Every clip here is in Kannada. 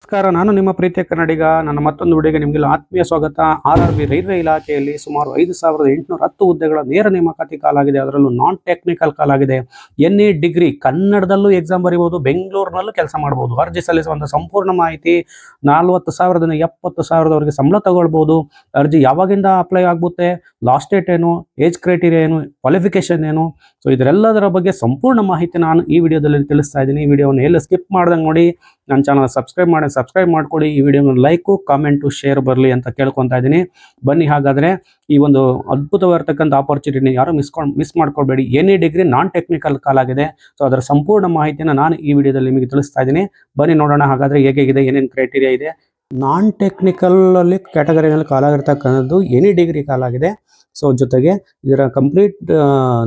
ನಮಸ್ಕಾರ, ನಾನು ನಿಮ್ಮ ಪ್ರೀತಿಯ ಕನ್ನಡಿಗ. ನನ್ನ ಮತ್ತೊಂದು ವಿಡಿಯೋಗೆ ನಿಮಗೆಲ್ಲ ಆತ್ಮೀಯ ಸ್ವಾಗತ. RRB ರೈಲ್ವೆ ಇಲಾಖೆಯಲ್ಲಿ ಸುಮಾರು 5810 ಹುದ್ದೆಗಳ ನೇರ ನೇಮಕಾತಿ ಕಾಲಾಗಿದೆ. ಅದರಲ್ಲೂ ನಾನ್ ಟೆಕ್ನಿಕಲ್ ಕಾಲಾಗಿದೆ. NE ಡಿಗ್ರಿ ಕನ್ನಡದಲ್ಲೂ ಎಕ್ಸಾಮ್ ಬರೀಬಹುದು, ಬೆಂಗಳೂರಿನಲ್ಲೂ ಕೆಲಸ ಮಾಡಬಹುದು. ಅರ್ಜಿ ಸಲ್ಲಿಸುವಂಥ ಸಂಪೂರ್ಣ ಮಾಹಿತಿ 40,000ದಿಂದ 70,000ದವರೆಗೆ ಸಂಬಳ ತಗೊಳ್ಬಹುದು. ಅರ್ಜಿ ಯಾವಾಗಿಂದ ಅಪ್ಲೈ ಆಗುತ್ತೆ, ಲಾಸ್ಟ್ ಡೇಟ್ ಏನು, ಏಜ್ ಕ್ರೈಟೀರಿಯಾ ಏನು, ಕ್ವಾಲಿಫಿಕೇಶನ್ ಏನು, ಸೊ ಇದರೆಲ್ಲದರ ಬಗ್ಗೆ ಸಂಪೂರ್ಣ ಮಾಹಿತಿ ನಾನು ಈ ವಿಡಿಯೋದಲ್ಲಿ ತಿಳಿಸ್ತಾ ಇದ್ದೀನಿ. ಈ ವಿಡಿಯೋವನ್ನು ಎಲ್ಲ ಸ್ಕಿಪ್ ಮಾಡ್ದಂಗೆ ನೋಡಿ. ನನ್ನ ಚಾನಲ್ ಸಬ್ಸ್ಕ್ರೈಬ್ ಮಾಡ್ಕೊಳ್ಳಿ. ಈ ವಿಡಿಯೋನ ಲೈಕು, ಕಾಮೆಂಟು, ಶೇರ್ ಬರಲಿ ಅಂತ ಕೇಳ್ಕೊತಾ ಇದ್ದೀನಿ. ಬನ್ನಿ, ಹಾಗಾದರೆ ಈ ಒಂದು ಅದ್ಭುತವಾಗಿರ್ತಕ್ಕಂಥ ಆಪರ್ಚುನಿಟಿನ ಯಾರು ಮಿಸ್ ಮಾಡ್ಕೊಳ್ಬೇಡಿ. NE ಡಿಗ್ರಿ ನಾನ್ ಟೆಕ್ನಿಕಲ್ ಕಾಲಾಗಿದೆ. ಸೊ ಅದರ ಸಂಪೂರ್ಣ ಮಾಹಿತಿನ ನಾನು ಈ ವಿಡಿಯೋದಲ್ಲಿ ನಿಮಗೆ ತಿಳಿಸ್ತಾ ಇದ್ದೀನಿ. ಬನ್ನಿ ನೋಡೋಣ ಹಾಗಾದರೆ ಹೇಗಿದೆ, ಏನೇನು ಕ್ರೈಟೀರಿಯಾ ಇದೆ. ನಾನ್ ಟೆಕ್ನಿಕಲಲ್ಲಿ ಕ್ಯಾಟಗರಿನಲ್ಲಿ ಕಾಲಾಗಿರ್ತಕ್ಕಂಥದ್ದು NE ಡಿಗ್ರಿ ಕಾಲಾಗಿದೆ. ಸೊ ಜೊತೆಗೆ ಇದರ ಕಂಪ್ಲೀಟ್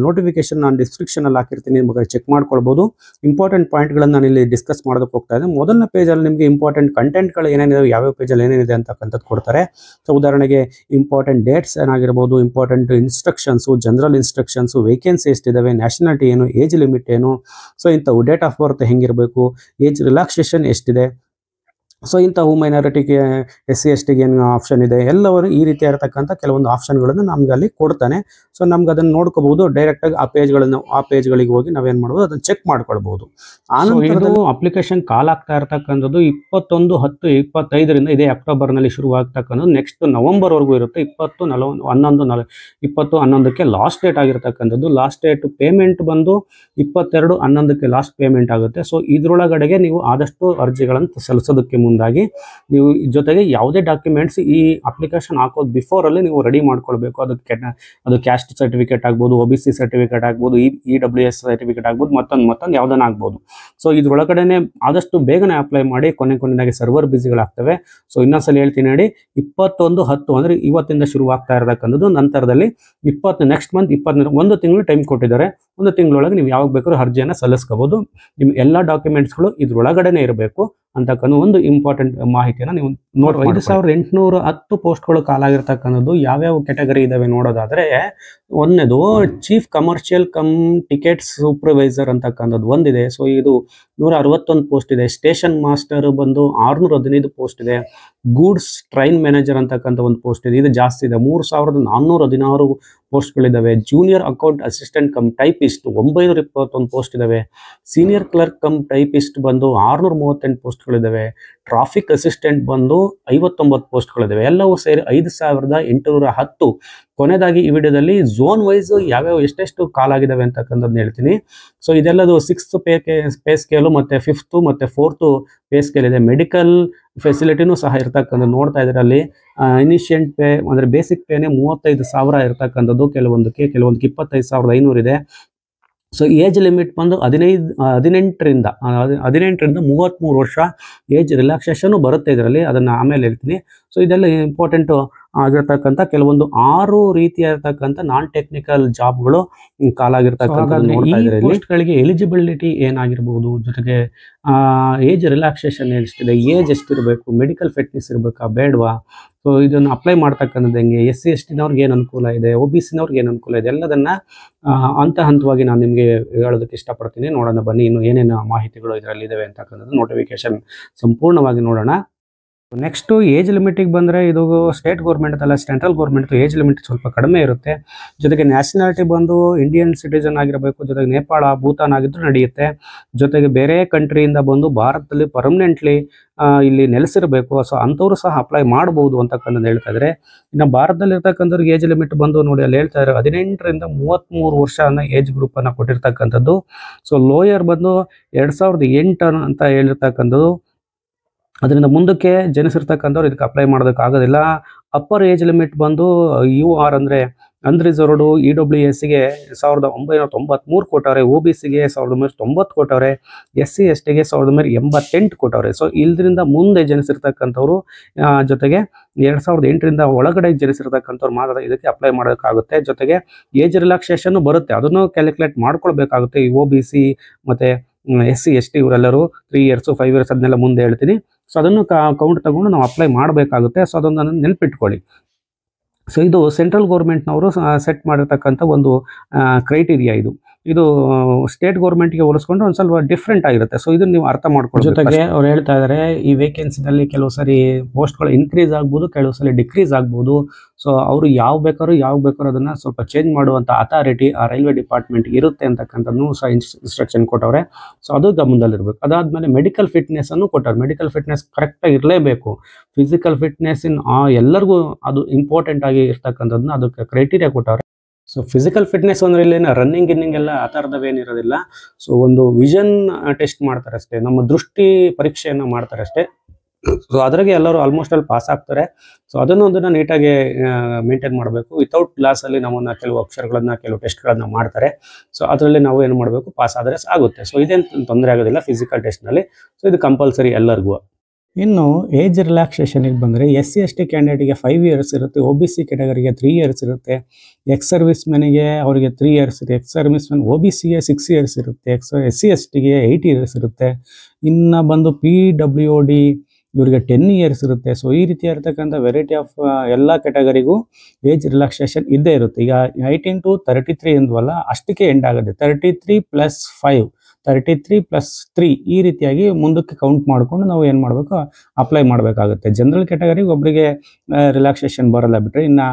ನೋಟಿಫಿಕೇಶನ್ ನಾನು ಡಿಸ್ಕ್ರಿಪ್ಷನಲ್ಲಿ ಹಾಕಿರ್ತೀನಿ, ನಿಮಗೆ ಚೆಕ್ ಮಾಡ್ಕೊಳ್ಬೋದು. ಇಂಪಾರ್ಟೆಂಟ್ ಪಾಯಿಂಟ್ಗಳನ್ನು ನಾನು ಇಲ್ಲಿ ಡಿಸ್ಕಸ್ ಮಾಡೋದಕ್ಕೆ ಹೋಗ್ತಾ ಇದ್ದೆ. ಮೊದಲನೇ ಪೇಜಲ್ಲಿ ನಿಮಗೆ ಇಂಪಾರ್ಟೆಂಟ್ ಕಂಟೆಂಟ್ಗಳು ಏನೇನಿದೆ, ಯಾವ್ಯಾವ ಪೇಜಲ್ಲಿ ಏನೇನಿದೆ ಅಂತಕ್ಕಂಥದ್ದು ಕೊಡ್ತಾರೆ. ಸೊ ಉದಾಹರಣೆಗೆ ಇಂಪಾರ್ಟೆಂಟ್ ಡೇಟ್ಸ್ ಏನಾಗಿರ್ಬೋದು, important instructions, general instructions, vacancy ಎಷ್ಟಿದ್ದಾವೆ, ನ್ಯಾಷನಾಲಿಟಿ ಏನು, ಏಜ್ ಲಿಮಿಟ್ ಏನು, ಸೊ ಇಂಥವು ಡೇಟ್ ಆಫ್ ಬರ್ತ್ ಹೆಂಗಿರಬೇಕು, ಏಜ್ ರಿಲ್ಯಾಕ್ಸೇಷನ್ ಎಷ್ಟಿದೆ, ಸೊ ಇಂಥವು ಮೈನಾರಿಟಿಗೆ SC STಗೆ ಏನು ಆಪ್ಷನ್ ಇದೆ, ಎಲ್ಲವರು ಈ ರೀತಿಯಾಗಿರ್ತಕ್ಕಂಥ ಕೆಲವೊಂದು ಆಪ್ಷನ್ಗಳನ್ನು ನಮ್ಗೆ ಅಲ್ಲಿ ಕೊಡ್ತಾನೆ. ಸೊ ನಮ್ಗೆ ಅದನ್ನು ನೋಡ್ಕೋಬಹುದು. ಡೈರೆಕ್ಟಾಗಿ ಆ ಪೇಜ್ಗಳಿಗೆ ಹೋಗಿ ನಾವೇನು ಮಾಡ್ಬೋದು, ಅದನ್ನು ಚೆಕ್ ಮಾಡ್ಕೊಳ್ಬೋದು. ಇದು ಅಪ್ಲಿಕೇಶನ್ ಕಾಲ್ ಆಗ್ತಾ ಇರ್ತಕ್ಕಂಥದ್ದು 21/10/25ರಿಂದ ಇದೇ ಅಕ್ಟೋಬರ್ನಲ್ಲಿ ಶುರುವಾಗ್ತಕ್ಕಂಥದ್ದು. ನೆಕ್ಸ್ಟ್ ನವಂಬರ್ವರೆಗೂ ಇರುತ್ತೆ. 20/11ಕ್ಕೆ ಲಾಸ್ಟ್ ಡೇಟ್ ಆಗಿರ್ತಕ್ಕಂಥದ್ದು. ಲಾಸ್ಟ್ ಡೇಟ್ ಪೇಮೆಂಟ್ ಬಂದು 22/11ಕ್ಕೆ ಲಾಸ್ಟ್ ಪೇಮೆಂಟ್ ಆಗುತ್ತೆ. ಸೊ ಇದರೊಳಗಡೆಗೆ ನೀವು ಆದಷ್ಟು ಅರ್ಜಿಗಳನ್ನು ಸಲ್ಲಿಸೋದಕ್ಕೆ ಮುಂದಾಗಿ ನೀವು ಜೊತೆಗೆ ಯಾವುದೇ ಡಾಕ್ಯುಮೆಂಟ್ಸ್ ಈ ಅಪ್ಲಿಕೇಶನ್ ಹಾಕೋದು ಬಿಫೋರಲ್ಲಿ ನೀವು ರೆಡಿ ಮಾಡ್ಕೊಳ್ಬೇಕು. ಅದು ಕ್ಯಾಸ್ಟ್ ಸರ್ಟಿಫಿಕೇಟ್ ಆಗ್ಬೋದು, OBC ಸರ್ಟಿಫಿಕೇಟ್ ಆಗ್ಬೋದು, EWS ಸರ್ಟಿಫಿಕೇಟ್ ಆಗ್ಬೋದು, ಮತ್ತೊಂದು ಯಾವುದನ್ನ ಆಗ್ಬೋದು. ಸೊ ಇದ್ರೊಳಗಡೆನೆ ಆದಷ್ಟು ಬೇಗನೆ ಅಪ್ಲೈ ಮಾಡಿ. ಕೊನೆಗೆ ಸರ್ವರ್ ಬಿಸಿಗಳಾಗ್ತವೆ. ಸೊ ಇನ್ನೊಂದ್ಸಲ ಹೇಳ್ತೀನಿ ನೋಡಿ, 21/10 ಅಂದರೆ ಇವತ್ತಿಂದ ಶುರುವಾಗ್ತಾ ಇರತಕ್ಕಂಥದ್ದು. ನಂತರದಲ್ಲಿ ನೆಕ್ಸ್ಟ್ ಮಂತ್ 1 ತಿಂಗಳು ಟೈಮ್ ಕೊಟ್ಟಿದ್ದಾರೆ. 1 ತಿಂಗಳೊಳಗೆ ನೀವು ಯಾವಾಗ ಬೇಕಾದ್ರೂ ಅರ್ಜಿಯನ್ನು ಸಲ್ಲಿಸ್ಕೋಬಹುದು. ನಿಮ್ಮ ಎಲ್ಲ ಡಾಕ್ಯುಮೆಂಟ್ಸ್ಗಳು ಇದ್ರೊಳಗಡೆನೆ ಇರಬೇಕು ಅಂತಕ್ಕಂಥ ಒಂದು ಇಂಪಾರ್ಟೆಂಟ್ ಮಾಹಿತಿಯನ್ನು ನೀವು ನೋಡಿ. 5810 ಪೋಸ್ಟ್ಗಳು ಕಾಲಾಗಿರ್ತಕ್ಕಂಥದ್ದು. ಯಾವ್ಯಾವ ಕ್ಯಾಟಗರಿ ಇದಾವೆ ನೋಡೋದಾದ್ರೆ, ಒಂದನೇದು ಚೀಫ್ ಕಮರ್ಷಿಯಲ್ ಟಿಕೆಟ್ ಸೂಪರ್ವೈಸರ್ ಅಂತಕ್ಕಂಥದ್ದು ಒಂದಿದೆ. ಸೊ ಇದು 161 ಪೋಸ್ಟ್ ಇದೆ. ಸ್ಟೇಷನ್ ಮಾಸ್ಟರ್ ಬಂದು 615 ಪೋಸ್ಟ್ ಇದೆ. ಗೂಡ್ಸ್ ಟ್ರೈನ್ ಮ್ಯಾನೇಜರ್ ಅಂತಕ್ಕಂಥ ಒಂದು ಪೋಸ್ಟ್ ಇದೆ, ಇದು ಜಾಸ್ತಿ ಇದೆ, 3416 ಪೋಸ್ಟ್ಗಳಿದ್ದಾವೆ. Junior account assistant cum typist 921 post ಇದಾವೆ. ಸೀನಿಯರ್ ಕ್ಲರ್ಕ್ ಕಮ್ ಟೈಪಿಸ್ಟ್ ಬಂದು 638 ಪೋಸ್ಟ್ಗಳಿದ್ದಾವೆ. ಟ್ರಾಫಿಕ್ ಅಸಿಸ್ಟೆಂಟ್ ಬಂದು 59 ಪೋಸ್ಟ್ಗಳಿದ್ದಾವೆ. ಎಲ್ಲವೂ ಸೇರಿ 5810. ಕೊನೆಯದಾಗಿ ಈ ವಿಡಿಯೋದಲ್ಲಿ ಝೋನ್ ವೈಸ್ ಯಾವ್ಯಾವ ಎಷ್ಟೆಷ್ಟು ಕಾಲಾಗಿದ್ದಾವೆ ಅಂತಕ್ಕಂಥದ್ದನ್ನ ಹೇಳ್ತೀನಿ. ಸೊ ಇದೆಲ್ಲದು 6th ಪೇ ಸ್ಕೇಲು ಮತ್ತು 5th ಮತ್ತು 4th ಪೇ ಸ್ಕೇಲ್ ಇದೆ. ಮೆಡಿಕಲ್ ಫೆಸಿಲಿಟಿನೂ ಸಹ ಇರ್ತಕ್ಕಂಥದ್ದು ನೋಡ್ತಾ ಇದ್ರೆ ಅಲ್ಲಿ ಇನಿಷಿಯಂಟ್ ಪೇ ಅಂದರೆ ಬೇಸಿಕ್ ಪೇನೇ 35,000 ಇರ್ತಕ್ಕಂಥದ್ದು. ಕೆಲವೊಂದಕ್ಕೆ 25,500 ಇದೆ. ಸೊ ಏಜ್ ಲಿಮಿಟ್ ಬಂದು 18ರಿಂದ 33 ವರ್ಷ ಏಜ್ ರಿಲ್ಯಾಕ್ಸೇಷನು ಬರುತ್ತೆ ಇದರಲ್ಲಿ, ಅದನ್ನು ಆಮೇಲೆ ಹೇಳ್ತೀನಿ. ಸೊ ಇದೆಲ್ಲ ಇಂಪಾರ್ಟೆಂಟು ಆಗಿರ್ತಕ್ಕಂಥ ಕೆಲವೊಂದು 6 ರೀತಿಯಾಗಿರ್ತಕ್ಕಂಥ ನಾನ್ ಟೆಕ್ನಿಕಲ್ ಜಾಬ್ಗಳು ಕಾಲಾಗಿರ್ತಕ್ಕಂಥ ಪೋಸ್ಟ್ಗಳಿಗೆ ಎಲಿಜಿಬಿಲಿಟಿ ಏನಾಗಿರ್ಬೋದು, ಜೊತೆಗೆ ಏಜ್ ರಿಲ್ಯಾಕ್ಸೇಷನ್ ಎಷ್ಟಿದೆ, ಏಜ್ ಎಷ್ಟಿರಬೇಕು, ಮೆಡಿಕಲ್ ಫಿಟ್ನೆಸ್ ಇರಬೇಕಾ ಬೇಡವಾ, ಸೊ ಇದನ್ನು ಅಪ್ಲೈ ಮಾಡ್ತಕ್ಕಂಥದ್ದು ಹೆಂಗೆ, SC STನವ್ರಿಗೆ ಏನು ಅನುಕೂಲ ಇದೆ, OBCನವ್ರಿಗೆ ಏನು ಅನುಕೂಲ ಇದೆ, ಎಲ್ಲದನ್ನು ಹಂತವಾಗಿ ನಾನು ನಿಮಗೆ ಹೇಳೋದಕ್ಕೆ ಇಷ್ಟಪಡ್ತೀನಿ. ನೋಡೋಣ ಬನ್ನಿ, ಇನ್ನು ಏನೇನು ಮಾಹಿತಿಗಳು ಇದರಲ್ಲಿ ಇದಾವೆ ಅಂತಕ್ಕಂಥದ್ದು ನೋಟಿಫಿಕೇಶನ್ ಸಂಪೂರ್ಣವಾಗಿ ನೋಡೋಣ. ನೆಕ್ಸ್ಟು ಏಜ್ ಲಿಮಿಟಿಗೆ ಬಂದರೆ, ಇದು ಸ್ಟೇಟ್ ಗೌರ್ಮೆಂಟ್ ಅಲ್ಲ, ಸೆಂಟ್ರಲ್ ಗೌರ್ಮೆಂಟ್ ಏಜ್ ಲಿಮಿಟ್ ಸ್ವಲ್ಪ ಕಡಿಮೆ ಇರುತ್ತೆ. ಜೊತೆಗೆ ನ್ಯಾಷನಾಲಿಟಿ ಬಂದು ಇಂಡಿಯನ್ ಸಿಟಿಸನ್ ಆಗಿರಬೇಕು, ಜೊತೆಗೆ ನೇಪಾಳ, ಭೂತಾನ್ ಆಗಿದ್ರೂ ನಡೆಯುತ್ತೆ. ಜೊತೆಗೆ ಬೇರೆ ಕಂಟ್ರಿಯಿಂದ ಬಂದು ಭಾರತದಲ್ಲಿ ಪರ್ಮನೆಂಟ್ಲಿ ಇಲ್ಲಿ ನೆಲೆಸಿರಬೇಕು. ಸೊ ಅಂಥವ್ರು ಸಹ ಅಪ್ಲೈ ಮಾಡ್ಬೋದು ಅಂತಕ್ಕಂಥದ್ದು ಹೇಳ್ತಾ ಇದ್ದಾರೆ. ಇನ್ನು ಭಾರತದಲ್ಲಿ ಇರ್ತಕ್ಕಂಥವ್ರಿಗೆ ಏಜ್ ಲಿಮಿಟ್ ಬಂದು ನೋಡಿ ಅಲ್ಲಿ ಹೇಳ್ತಾ ಇದ್ದಾರೆ 18ರಿಂದ 33 ವರ್ಷ ಅನ್ನೋ ಏಜ್ ಗ್ರೂಪನ್ನು ಕೊಟ್ಟಿರ್ತಕ್ಕಂಥದ್ದು. ಸೊ ಲೋಯರ್ ಬಂದು 2008 ಅಂತ ಹೇಳಿರ್ತಕ್ಕಂಥದ್ದು. ಅದರಿಂದ ಮುಂದಕ್ಕೆ ಜನಿಸಿರ್ತಕ್ಕಂಥವ್ರು ಇದಕ್ಕೆ ಅಪ್ಲೈ ಮಾಡೋದಕ್ಕಾಗೋದಿಲ್ಲ. ಅಪ್ಪರ್ ಏಜ್ ಲಿಮಿಟ್ ಬಂದು UR ಅಂದರೆ ಅನ್ರಿಸರ್ವ್ಡ್ EWSಗೆ 1993 ಕೊಟ್ಟವ್ರೆ, OBCಗೆ 1990 ಕೊಟ್ಟವ್ರೆ, SC STಗೆ 1988 ಕೊಟ್ಟವ್ರೆ. ಸೊ ಇದರಿಂದ ಮುಂದೆ ಜನಿಸಿರ್ತಕ್ಕಂಥವ್ರು, ಜೊತೆಗೆ 2008ರಿಂದ ಒಳಗಡೆ ಜನಿಸಿರ್ತಕ್ಕಂಥವ್ರು ಮಾತ್ರ ಇದಕ್ಕೆ ಅಪ್ಲೈ ಮಾಡೋದಕ್ಕಾಗುತ್ತೆ. ಜೊತೆಗೆ ಏಜ್ ರಿಲ್ಯಾಕ್ಸೇಷನ್ ಬರುತ್ತೆ, ಅದನ್ನು ಕ್ಯಾಲ್ಕುಲೇಟ್ ಮಾಡ್ಕೊಳ್ಬೇಕಾಗುತ್ತೆ. ಈ OBC ಮತ್ತು SC ST ಇವರೆಲ್ಲರೂ 3 years 5 years ಅದನ್ನೆಲ್ಲ ಮುಂದೆ ಹೇಳ್ತೀನಿ. ಸೊ ಅದನ್ನು ಕೌಂಟ್ ತಗೊಂಡು ನಾವು ಅಪ್ಲೈ ಮಾಡಬೇಕಾಗುತ್ತೆ. ಸೊ ಅದನ್ನು ನೆನ್ಪಿಟ್ಕೊಳ್ಳಿ. ಸೊ ಇದು ಸೆಂಟ್ರಲ್ ಗೌರ್ಮೆಂಟ್ನವರು ಸೆಟ್ ಮಾಡಿರ್ತಕ್ಕಂಥ ಒಂದು ಕ್ರೈಟೀರಿಯಾ ಇದು. ಇದು ಸ್ಟೇಟ್ ಗೌರ್ಮೆಂಟ್ಗೆ ಹೋಲಿಸ್ಕೊಂಡ್ರೆ ಒಂದು ಸ್ವಲ್ಪ ಡಿಫ್ರೆಂಟ್ ಆಗಿರುತ್ತೆ. ಸೊ ಇದನ್ನ ನೀವು ಅರ್ಥ ಮಾಡ್ಕೊಳ್ಳಿ. ಜೊತೆಗೆ ಅವ್ರು ಹೇಳ್ತಾ ಇದ್ದಾರೆ ಈ ವೇಕೆನ್ಸಿನಲ್ಲಿ ಕೆಲವು ಸರಿ ಪೋಸ್ಟ್ಗಳು ಇನ್ಕ್ರೀಸ್ ಆಗ್ಬೋದು, ಕೆಲವು ಸಲ ಡಿಕ್ರೀಸ್ ಆಗ್ಬೋದು. ಸೊ ಅವರು ಯಾವ ಬೇಕಾದ್ರೂ ಅದನ್ನ ಸ್ವಲ್ಪ ಚೇಂಜ್ ಮಾಡುವಂಥ ಅಥಾರಿಟಿ ಆ ರೈಲ್ವೆ ಡಿಪಾರ್ಟ್ಮೆಂಟ್ ಇರುತ್ತೆ ಅಂತಕ್ಕಂಥದ್ದು ಸಹ ಇನ್ಸ್ಟ್ರಕ್ಷನ್ ಕೊಟ್ಟವ್ರೆ. ಸೊ ಅದು ಗಮನದಲ್ಲಿರ್ಬೇಕು. ಅದಾದ್ಮೇಲೆ ಮೆಡಿಕಲ್ ಫಿಟ್ನೆಸ್ ಅನ್ನು ಕೊಟ್ಟವ್ರೆ. ಮೆಡಿಕಲ್ ಫಿಟ್ನೆಸ್ ಕರೆಕ್ಟಾಗಿ ಇರಲೇಬೇಕು. ಫಿಸಿಕಲ್ ಫಿಟ್ನೆಸ್ ಎಲ್ಲರಿಗೂ ಅದು ಇಂಪಾರ್ಟೆಂಟ್ ಆಗಿ ಇರ್ತಕ್ಕಂಥದ್ದನ್ನ ಅದಕ್ಕೆ ಕ್ರೈಟೀರಿಯಾ ಕೊಟ್ಟವ್ರೆ. ಸೊ ಫಿಸಿಕಲ್ ಫಿಟ್ನೆಸ್ ಅಂದ್ರೆ ಇಲ್ಲಿ ರನ್ನಿಂಗ್ ಎಲ್ಲ ಆ ಥರದವೇನಿರೋದಿಲ್ಲ. ಸೊ ಒಂದು ವಿಷನ್ ಟೆಸ್ಟ್ ಮಾಡ್ತಾರೆ ಅಷ್ಟೇ, ನಮ್ಮ ದೃಷ್ಟಿ ಪರೀಕ್ಷೆಯನ್ನು ಮಾಡ್ತಾರೆ ಅಷ್ಟೇ. ಸೊ ಅದ್ರಾಗೆ ಎಲ್ಲರೂ ಆಲ್ಮೋಸ್ಟ್ ಅಲ್ಲಿ ಪಾಸ್ ಆಗ್ತಾರೆ. ಸೊ ಅದನ್ನ ನೀಟಾಗಿ ಮೇಂಟೈನ್ ಮಾಡಬೇಕು. ವಿತೌಟ್ ಗ್ಲಾಸಲ್ಲಿ ನಮ್ಮನ್ನ ಕೆಲವು ಅಕ್ಷರಗಳನ್ನ ಕೆಲವು ಟೆಸ್ಟ್ಗಳನ್ನ ಮಾಡ್ತಾರೆ. ಸೊ ಅದರಲ್ಲಿ ನಾವು ಏನು ಮಾಡಬೇಕು, ಪಾಸ್ ಆದರೆ ಆಗುತ್ತೆ. ಸೊ ಇದೇನು ತೊಂದರೆ ಆಗೋದಿಲ್ಲ ಫಿಸಿಕಲ್ ಟೆಸ್ಟ್ನಲ್ಲಿ. ಸೊ ಇದು ಕಂಪಲ್ಸರಿ ಎಲ್ಲರಿಗೂ. ಇನ್ನು ಏಜ್ ರಿಲ್ಯಾಕ್ಸೇಷನ್ಗೆ ಬಂದರೆ SC/ST ಕ್ಯಾಂಡಿಡೇಟ್ಗೆ 5 ಇಯರ್ಸ್ ಇರುತ್ತೆ, OBC ಕ್ಯಾಟಗರಿಗೆ 3 ಇಯರ್ಸ್ ಇರುತ್ತೆ, ಎಕ್ಸ್ ಸರ್ವಿಸ್ ಮೆನ್ಗೆ ಅವರಿಗೆ 3 ಇಯರ್ಸ್ ಇರುತ್ತೆ, ಎಕ್ಸ್ ಸರ್ವಿಸ್ ಮೆನ್ OBCಗೆ 6 ಇಯರ್ಸ್ ಇರುತ್ತೆ, SC/STಗೆ 8 ಇಯರ್ಸ್ ಇರುತ್ತೆ. ಇನ್ನು ಬಂದು PWD ಇವರಿಗೆ 10 ಇಯರ್ಸ್ ಇರುತ್ತೆ. ಸೊ ಈ ರೀತಿ ಇರತಕ್ಕಂಥ ವೆರೈಟಿ ಆಫ್ ಎಲ್ಲ ಕ್ಯಾಟಗರಿಗೂ ಏಜ್ ರಿಲ್ಯಾಕ್ಸೇಷನ್ ಇದ್ದೇ ಇರುತ್ತೆ. ಈಗ 18 to 33 ಎಂದ್ವಲ್ಲ, ಅಷ್ಟಕ್ಕೆ ಎಂಡ್ ಆಗುತ್ತೆ. 33 + 5 33 + 3 ಈ ರೀತಿಯಾಗಿ ಮುಂದಕ್ಕೆ ಕೌಂಟ್ ಮಾಡಿಕೊಂಡು ನಾವು ಏನು ಮಾಡಬೇಕು, ಅಪ್ಲೈ ಮಾಡಬೇಕಾಗುತ್ತೆ. ಜನರಲ್ ಕ್ಯಾಟಗರಿಗೆ ಒಬ್ಬರಿಗೆ ರಿಲ್ಯಾಕ್ಸೇಷನ್ ಬರಲ್ಲ ಬಿಟ್ಟರೆ, ಇನ್ನು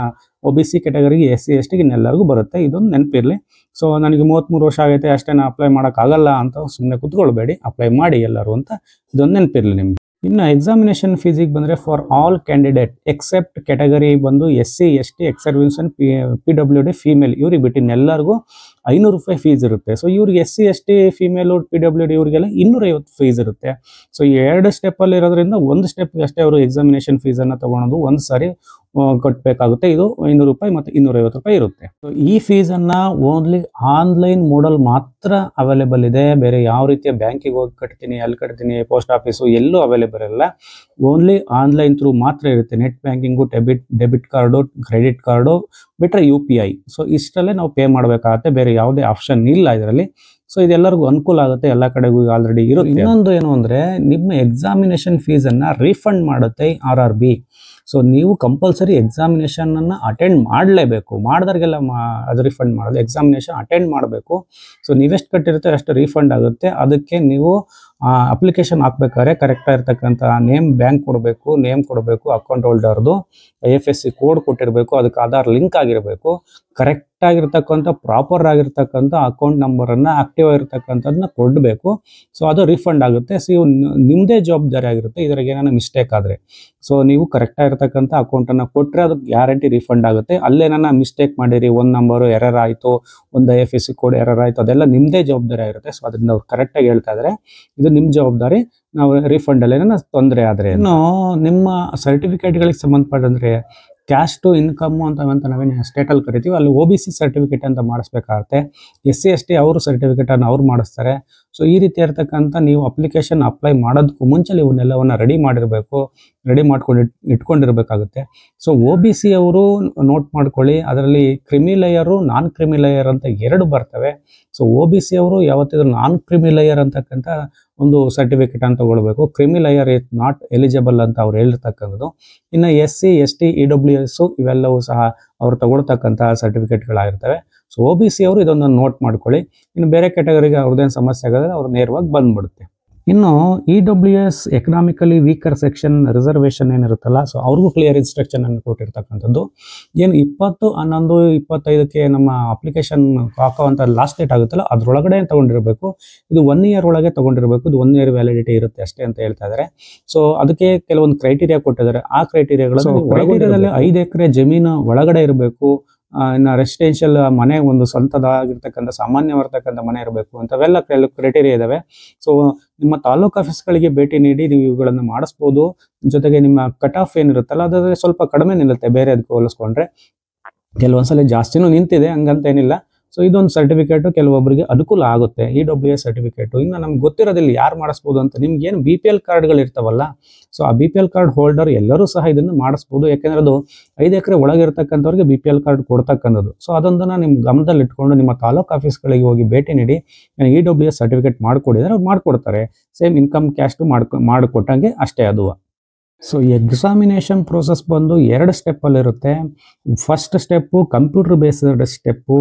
OBC ಕ್ಯಾಟಗರಿಗೆ SC/STಗೆ ಇನ್ನೆಲ್ಲರಿಗೂ ಬರುತ್ತೆ. ಇದೊಂದು ನೆನಪಿರಲಿ. ಸೊ ನನಗೆ 33 ವರ್ಷ ಆಗೈತೆ ಅಷ್ಟೇ ನಾನು ಅಪ್ಲೈ ಮಾಡೋಕ್ಕಾಗಲ್ಲ ಅಂತ ಸುಮ್ಮನೆ ಕೂತ್ಕೊಳ್ಬೇಡಿ, ಅಪ್ಲೈ ಮಾಡಿ ಎಲ್ಲರೂ ಅಂತ ಇದೊಂದು ನೆನಪಿರಲಿ ನಿಮ್ಗೆ. ಇನ್ನು ಎಕ್ಸಾಮಿನೇಷನ್ ಫೀಸಿಗೆ ಬಂದರೆ for all candidate except category ಬಂದು SC/ST ex service men PWD female ಇವ್ರಿಗೆ ಬಿಟ್ಟು ಇನ್ನೆಲ್ಲರಿಗೂ 500 ರೂಪಾಯಿ ಫೀಸ್ ಇರುತ್ತೆ. ಸೊ ಇವ್ರಿಗೆ SC/ST ಫೀಮೇಲು PWD ಇವರಿಗೆಲ್ಲ 250 ಫೀಸ್ ಇರುತ್ತೆ. ಸೊ ಈ 2 ಸ್ಟೆಪ್ಪಲ್ಲಿ ಇರೋದ್ರಿಂದ ಒಂದು ಸ್ಟೆಪ್ಗೆ ಅಷ್ಟೇ ಅವರು ಎಕ್ಸಾಮಿನೇಷನ್ ಫೀಸನ್ನು ತೊಗೊಳೋದು ಒಂದು ಸಾರಿ ಕಟ್ಟಬೇಕಾಗುತ್ತೆ. ಇದು 500 ರೂಪಾಯಿ ಮತ್ತು 250 ರೂಪಾಯಿ ಇರುತ್ತೆ. ಸೊ ಈ ಫೀಸನ್ನು ಓನ್ಲಿ ಆನ್ಲೈನ್ ಮೋಡಲ್ ಮಾತ್ರ ಅವೈಲೇಬಲ್ ಇದೆ. ಬೇರೆ ಯಾವ ರೀತಿಯ ಬ್ಯಾಂಕಿಗೆ ಹೋಗಿ ಕಟ್ತೀನಿ, ಅಲ್ಲಿ ಕಟ್ತೀನಿ, ಪೋಸ್ಟ್ ಆಫೀಸು ಎಲ್ಲೂ ಅವೈಲೇಬಲ್ ಇಲ್ಲ. ಓನ್ಲಿ ಆನ್ಲೈನ್ ಥ್ರೂ ಮಾತ್ರ ಇರುತ್ತೆ. Net banking, debit card, credit card ಬಿಟ್ಟರೆ UPI. ಸೊ ಇಷ್ಟರಲ್ಲೇ ನಾವು ಪೇ ಮಾಡಬೇಕಾಗತ್ತೆ. ಬೇರೆ ಯಾವುದೇ ಆಪ್ಷನ್ ಇಲ್ಲ ಇದರಲ್ಲಿ. ಸೊ ಇದೆಲ್ಲರಿಗೂ ಅನುಕೂಲ ಆಗುತ್ತೆ, ಎಲ್ಲ ಕಡೆಗೂ ಆಲ್ರೆಡಿ ಇರುತ್ತೆ. ಇನ್ನೊಂದು ಏನು ಅಂದರೆ, ನಿಮ್ಮ ಎಕ್ಸಾಮಿನೇಷನ್ ಫೀಸನ್ನು ರೀಫಂಡ್ ಮಾಡುತ್ತೆ RRB. ಸೊ ನೀವು ಕಂಪಲ್ಸರಿ ಎಕ್ಸಾಮಿನೇಷನನ್ನು ಅಟೆಂಡ್ ಮಾಡಲೇಬೇಕು. ಮಾಡಿದವ್ರಿಗೆಲ್ಲ ಅದು ರಿಫಂಡ್ ಮಾಡೋದು, ಎಕ್ಸಾಮಿನೇಷನ್ ಅಟೆಂಡ್ ಮಾಡಬೇಕು. ಸೊ ನೀವೆಷ್ಟು ಕಟ್ಟಿರ್ತೀರ ಅಷ್ಟು ರೀಫಂಡ್ ಆಗುತ್ತೆ. ಅದಕ್ಕೆ ನೀವು ಅಪ್ಲಿಕೇಶನ್ ಹಾಕ್ಬೇಕಾದ್ರೆ ಕರೆಕ್ಟಾಗಿರ್ತಕ್ಕಂಥ ಬ್ಯಾಂಕ್ ಕೊಡಬೇಕು, ನೇಮ್ ಕೊಡಬೇಕು, ಅಕೌಂಟ್ ಹೋಲ್ಡರ್ದು IFSC ಕೋಡ್ ಕೊಟ್ಟಿರಬೇಕು, ಅದಕ್ಕೆ ಆಧಾರ್ ಲಿಂಕ್ ಆಗಿರಬೇಕು, ಕರೆಕ್ಟಾಗಿರ್ತಕ್ಕಂಥ ಪ್ರಾಪರ್ ಆಗಿರ್ತಕ್ಕಂಥ ಅಕೌಂಟ್ ನಂಬರನ್ನು ಆಕ್ಟಿವ್ ಆಗಿರ್ತಕ್ಕಂಥದ್ದನ್ನ ಕೊಡಬೇಕು. ಸೊ ಅದು ರೀಫಂಡ್ ಆಗುತ್ತೆ. ಸೊ ಇವು ನಿಮ್ಮದೇ ಜವಾಬ್ದಾರಿ ಆಗಿರುತ್ತೆ ಇದರಾಗೆ ಏನಾದ್ರು ಮಿಸ್ಟೇಕ್ ಆದರೆ. ಸೊ ನೀವು ಕರೆಕ್ಟಾಗಿರ್ತಕ್ಕಂಥ ಅಕೌಂಟನ್ನು ಕೊಟ್ಟರೆ ಅದು ಗ್ಯಾರಂಟಿ ರೀಫಂಡ್ ಆಗುತ್ತೆ. ಅಲ್ಲೇನ ಮಿಸ್ಟೇಕ್ ಮಾಡಿರಿ, ಒಂದು ನಂಬರು ಎರರ್ ಆಯಿತು, ಒಂದು IFSC ಕೋಡ್ ಎರರ್ ಆಯಿತು, ಅದೆಲ್ಲ ನಿಮ್ಮದೇ ಜವಾಬ್ದಾರಿ ಆಗಿರುತ್ತೆ. ಸೊ ಅದರಿಂದ ಅವ್ರು ಕರೆಕ್ಟಾಗಿ ಹೇಳ್ತಾ ಇದ್ದಾರೆ, ಇದು ನಿಮ್ಮ ಜವಾಬ್ದಾರಿ. ನಾವು ರೀಫಂಡಲ್ಲಿ ಏನಾರ ತೊಂದರೆ ಆದರೆ. ಇನ್ನು ನಿಮ್ಮ ಸರ್ಟಿಫಿಕೇಟ್ಗಳಿಗೆ ಸಂಬಂಧಪಟ್ಟಂದರೆ ಕ್ಯಾಶ್ ಟು ಇನ್ಕಮ್ಮು ಅಂತ ನಾವೇನು ಸ್ಟೇಟಲ್ಲಿ ಕರಿತೀವಿ, ಅಲ್ಲಿ OBC ಸರ್ಟಿಫಿಕೇಟ್ ಅಂತ ಮಾಡಿಸ್ಬೇಕಾಗತ್ತೆ. SC/ST ಅವರು ಸರ್ಟಿಫಿಕೇಟನ್ನು ಅವ್ರು ಮಾಡಿಸ್ತಾರೆ. ಸೊ ಈ ರೀತಿ ಇರ್ತಕ್ಕಂಥ ನೀವು ಅಪ್ಲಿಕೇಶನ್ ಅಪ್ಲೈ ಮಾಡೋದಕ್ಕೂ ಮುಂಚೆ ಇವನ್ನೆಲ್ಲವನ್ನು ರೆಡಿ ಮಾಡ್ಕೊಂಡು ಇಟ್ಕೊಂಡಿರ್ಬೇಕಾಗುತ್ತೆ. ಸೊ OBC ಅವರು ನೋಟ್ ಮಾಡ್ಕೊಳ್ಳಿ, ಅದರಲ್ಲಿ ಕ್ರಿಮಿ ಲೇಯರು, ನಾನ್ ಕ್ರಿಮಿ ಲೇಯರ್ ಅಂತ 2 ಬರ್ತವೆ. ಸೊ OBC ಅವರು ಯಾವತ್ತಿದ್ರು ನಾನ್ ಕ್ರಿಮಿ ಲೇಯರ್ ಅಂತಕ್ಕಂಥ ಒಂದು ಸರ್ಟಿಫಿಕೇಟ್ ಅಂತ ತಗೊಳ್ಬೇಕು. ಕ್ರಿಮಿ ಲೇಯರ್ ಇಸ್ ನಾಟ್ ಎಲಿಜಿಬಲ್ ಅಂತ ಅವ್ರು ಹೇಳಿರ್ತಕ್ಕಂಥದ್ದು. ಇನ್ನು SC/ST EWS ಇವೆಲ್ಲವೂ ಸಹ ಅವ್ರು ತಗೊಳ್ತಕ್ಕಂಥ ಸರ್ಟಿಫಿಕೇಟ್ಗಳಾಗಿರ್ತವೆ. ಸೊ OBC ಅವರು ಇದೊಂದು ನೋಟ್ ಮಾಡ್ಕೊಳ್ಳಿ. ಇನ್ನು ಬೇರೆ ಕ್ಯಾಟಗರಿಗೆ ಅವ್ರದ್ದೇನು ಸಮಸ್ಯೆ ಆಗೋದ್ರೆ ಅವ್ರು ನೇರವಾಗಿ ಬಂದ್ಬಿಡುತ್ತೆ. ಇನ್ನು EWS economically weaker section reservation ಏನಿರುತ್ತಲ್ಲ, ಸೊ ಅವ್ರಿಗೂ ಕ್ಲಿಯರ್ ಇನ್ಸ್ಟ್ರಕ್ಷನ್ ಅನ್ನು ಕೊಟ್ಟಿರ್ತಕ್ಕಂಥದ್ದು. ಏನು 20/11/25ಕ್ಕೆ ನಮ್ಮ ಅಪ್ಲಿಕೇಶನ್ ಹಾಕೋವಂಥ ಲಾಸ್ಟ್ ಡೇಟ್ ಆಗುತ್ತಲ್ಲ, ಅದರೊಳಗಡೆ ತಗೊಂಡಿರಬೇಕು. ಇದು 1 ಇಯರ್ ಒಳಗೆ ತಗೊಂಡಿರಬೇಕು. ಇದು 1 ಇಯರ್ ವ್ಯಾಲಿಡಿಟಿ ಇರುತ್ತೆ ಅಷ್ಟೇ ಅಂತ ಹೇಳ್ತಾ ಇದ್ದಾರೆ. ಸೊ ಅದಕ್ಕೆ ಕೆಲವೊಂದು ಕ್ರೈಟೀರಿಯಾ ಕೊಟ್ಟಿದ್ದಾರೆ. ಆ ಕ್ರೈಟೀರಿಯಾದಲ್ಲಿ 5 ಎಕರೆ ಜಮೀನು ಒಳಗಡೆ ಇರಬೇಕು. ಇನ್ನು ರೆಸಿಡೆನ್ಷಿಯಲ್ ಮನೆ, ಒಂದು ಸ್ವಂತದಾಗಿರ್ತಕ್ಕಂಥ ಸಾಮಾನ್ಯವಾಗಿರ್ತಕ್ಕಂಥ ಮನೆ ಇರಬೇಕು. ಅಂಥವೆಲ್ಲ ಕೆಲವು ಕ್ರೈಟೀರಿಯಾ ಇದಾವೆ. ಸೊ ನಿಮ್ಮ ತಾಲೂಕು ಆಫೀಸ್ಗಳಿಗೆ ಭೇಟಿ ನೀಡಿ ನೀವು ಇವುಗಳನ್ನು ಮಾಡಿಸ್ಬೋದು. ಜೊತೆಗೆ ನಿಮ್ಮ ಕಟ್ ಆಫ್ ಏನಿರುತ್ತಲ್ಲ ಅದಾದರೆ ಸ್ವಲ್ಪ ಕಡಿಮೆ ನಿಲ್ಲುತ್ತೆ ಬೇರೆ ಅದಕ್ಕೆ ಹೋಲಿಸ್ಕೊಂಡ್ರೆ. ಕೆಲವೊಂದ್ಸಲ ಜಾಸ್ತಿನೂ ನಿಂತಿದೆ, ಹಂಗಂತ ಏನಿಲ್ಲ. ಸೊ ಇದೊಂದು ಸರ್ಟಿಫಿಕೇಟು ಕೆಲವೊಬ್ಬರಿಗೆ ಅನುಕೂಲ ಆಗುತ್ತೆ, EWS ಸರ್ಟಿಫಿಕೇಟು. ಇನ್ನು ನಮ್ಗೆ ಗೊತ್ತಿರೋದಿಲ್ಲ ಯಾರು ಮಾಡಿಸ್ಬೋದು ಅಂತ. ನಿಮ್ಗೇನು BPL ಕಾರ್ಡ್ಗಳು ಇರ್ತಾವಲ್ಲ, ಸೊ ಆ BPL ಕಾರ್ಡ್ ಹೋಲ್ಡರ್ ಎಲ್ಲರೂ ಸಹ ಇದನ್ನು ಮಾಡಿಸ್ಬೋದು. ಯಾಕೆಂದರೆ ಅದು 5 ಎಕರೆ ಒಳಗಿರ್ತಕ್ಕಂಥವ್ರಿಗೆ BPL ಕಾರ್ಡ್ ಕೊಡ್ತಕ್ಕಂಥದ್ದು. ಸೊ ಅದೊಂದನ್ನು ನಿಮ್ಮ ಗಮನದಲ್ಲಿ ಇಟ್ಕೊಂಡು ನಿಮ್ಮ ತಾಲೂಕು ಆಫೀಸ್ಗಳಿಗೆ ಹೋಗಿ ಭೇಟಿ ನೀಡಿ EWS ಸರ್ಟಿಫಿಕೇಟ್ ಮಾಡಿಕೊಡಿದ್ರೆ ಅವ್ರು ಮಾಡಿಕೊಡ್ತಾರೆ. ಸೇಮ್ ಇನ್ಕಮ್ ಕ್ಯಾಸ್ಟು ಮಾಡಿಕೊಟ್ಟಂಗೆ ಅಷ್ಟೇ ಅದು. ಸೊ ಎಕ್ಸಾಮಿನೇಷನ್ ಪ್ರೋಸೆಸ್ ಬಂದು 2 ಸ್ಟೆಪ್ಪಲ್ಲಿರುತ್ತೆ. First step computer based step,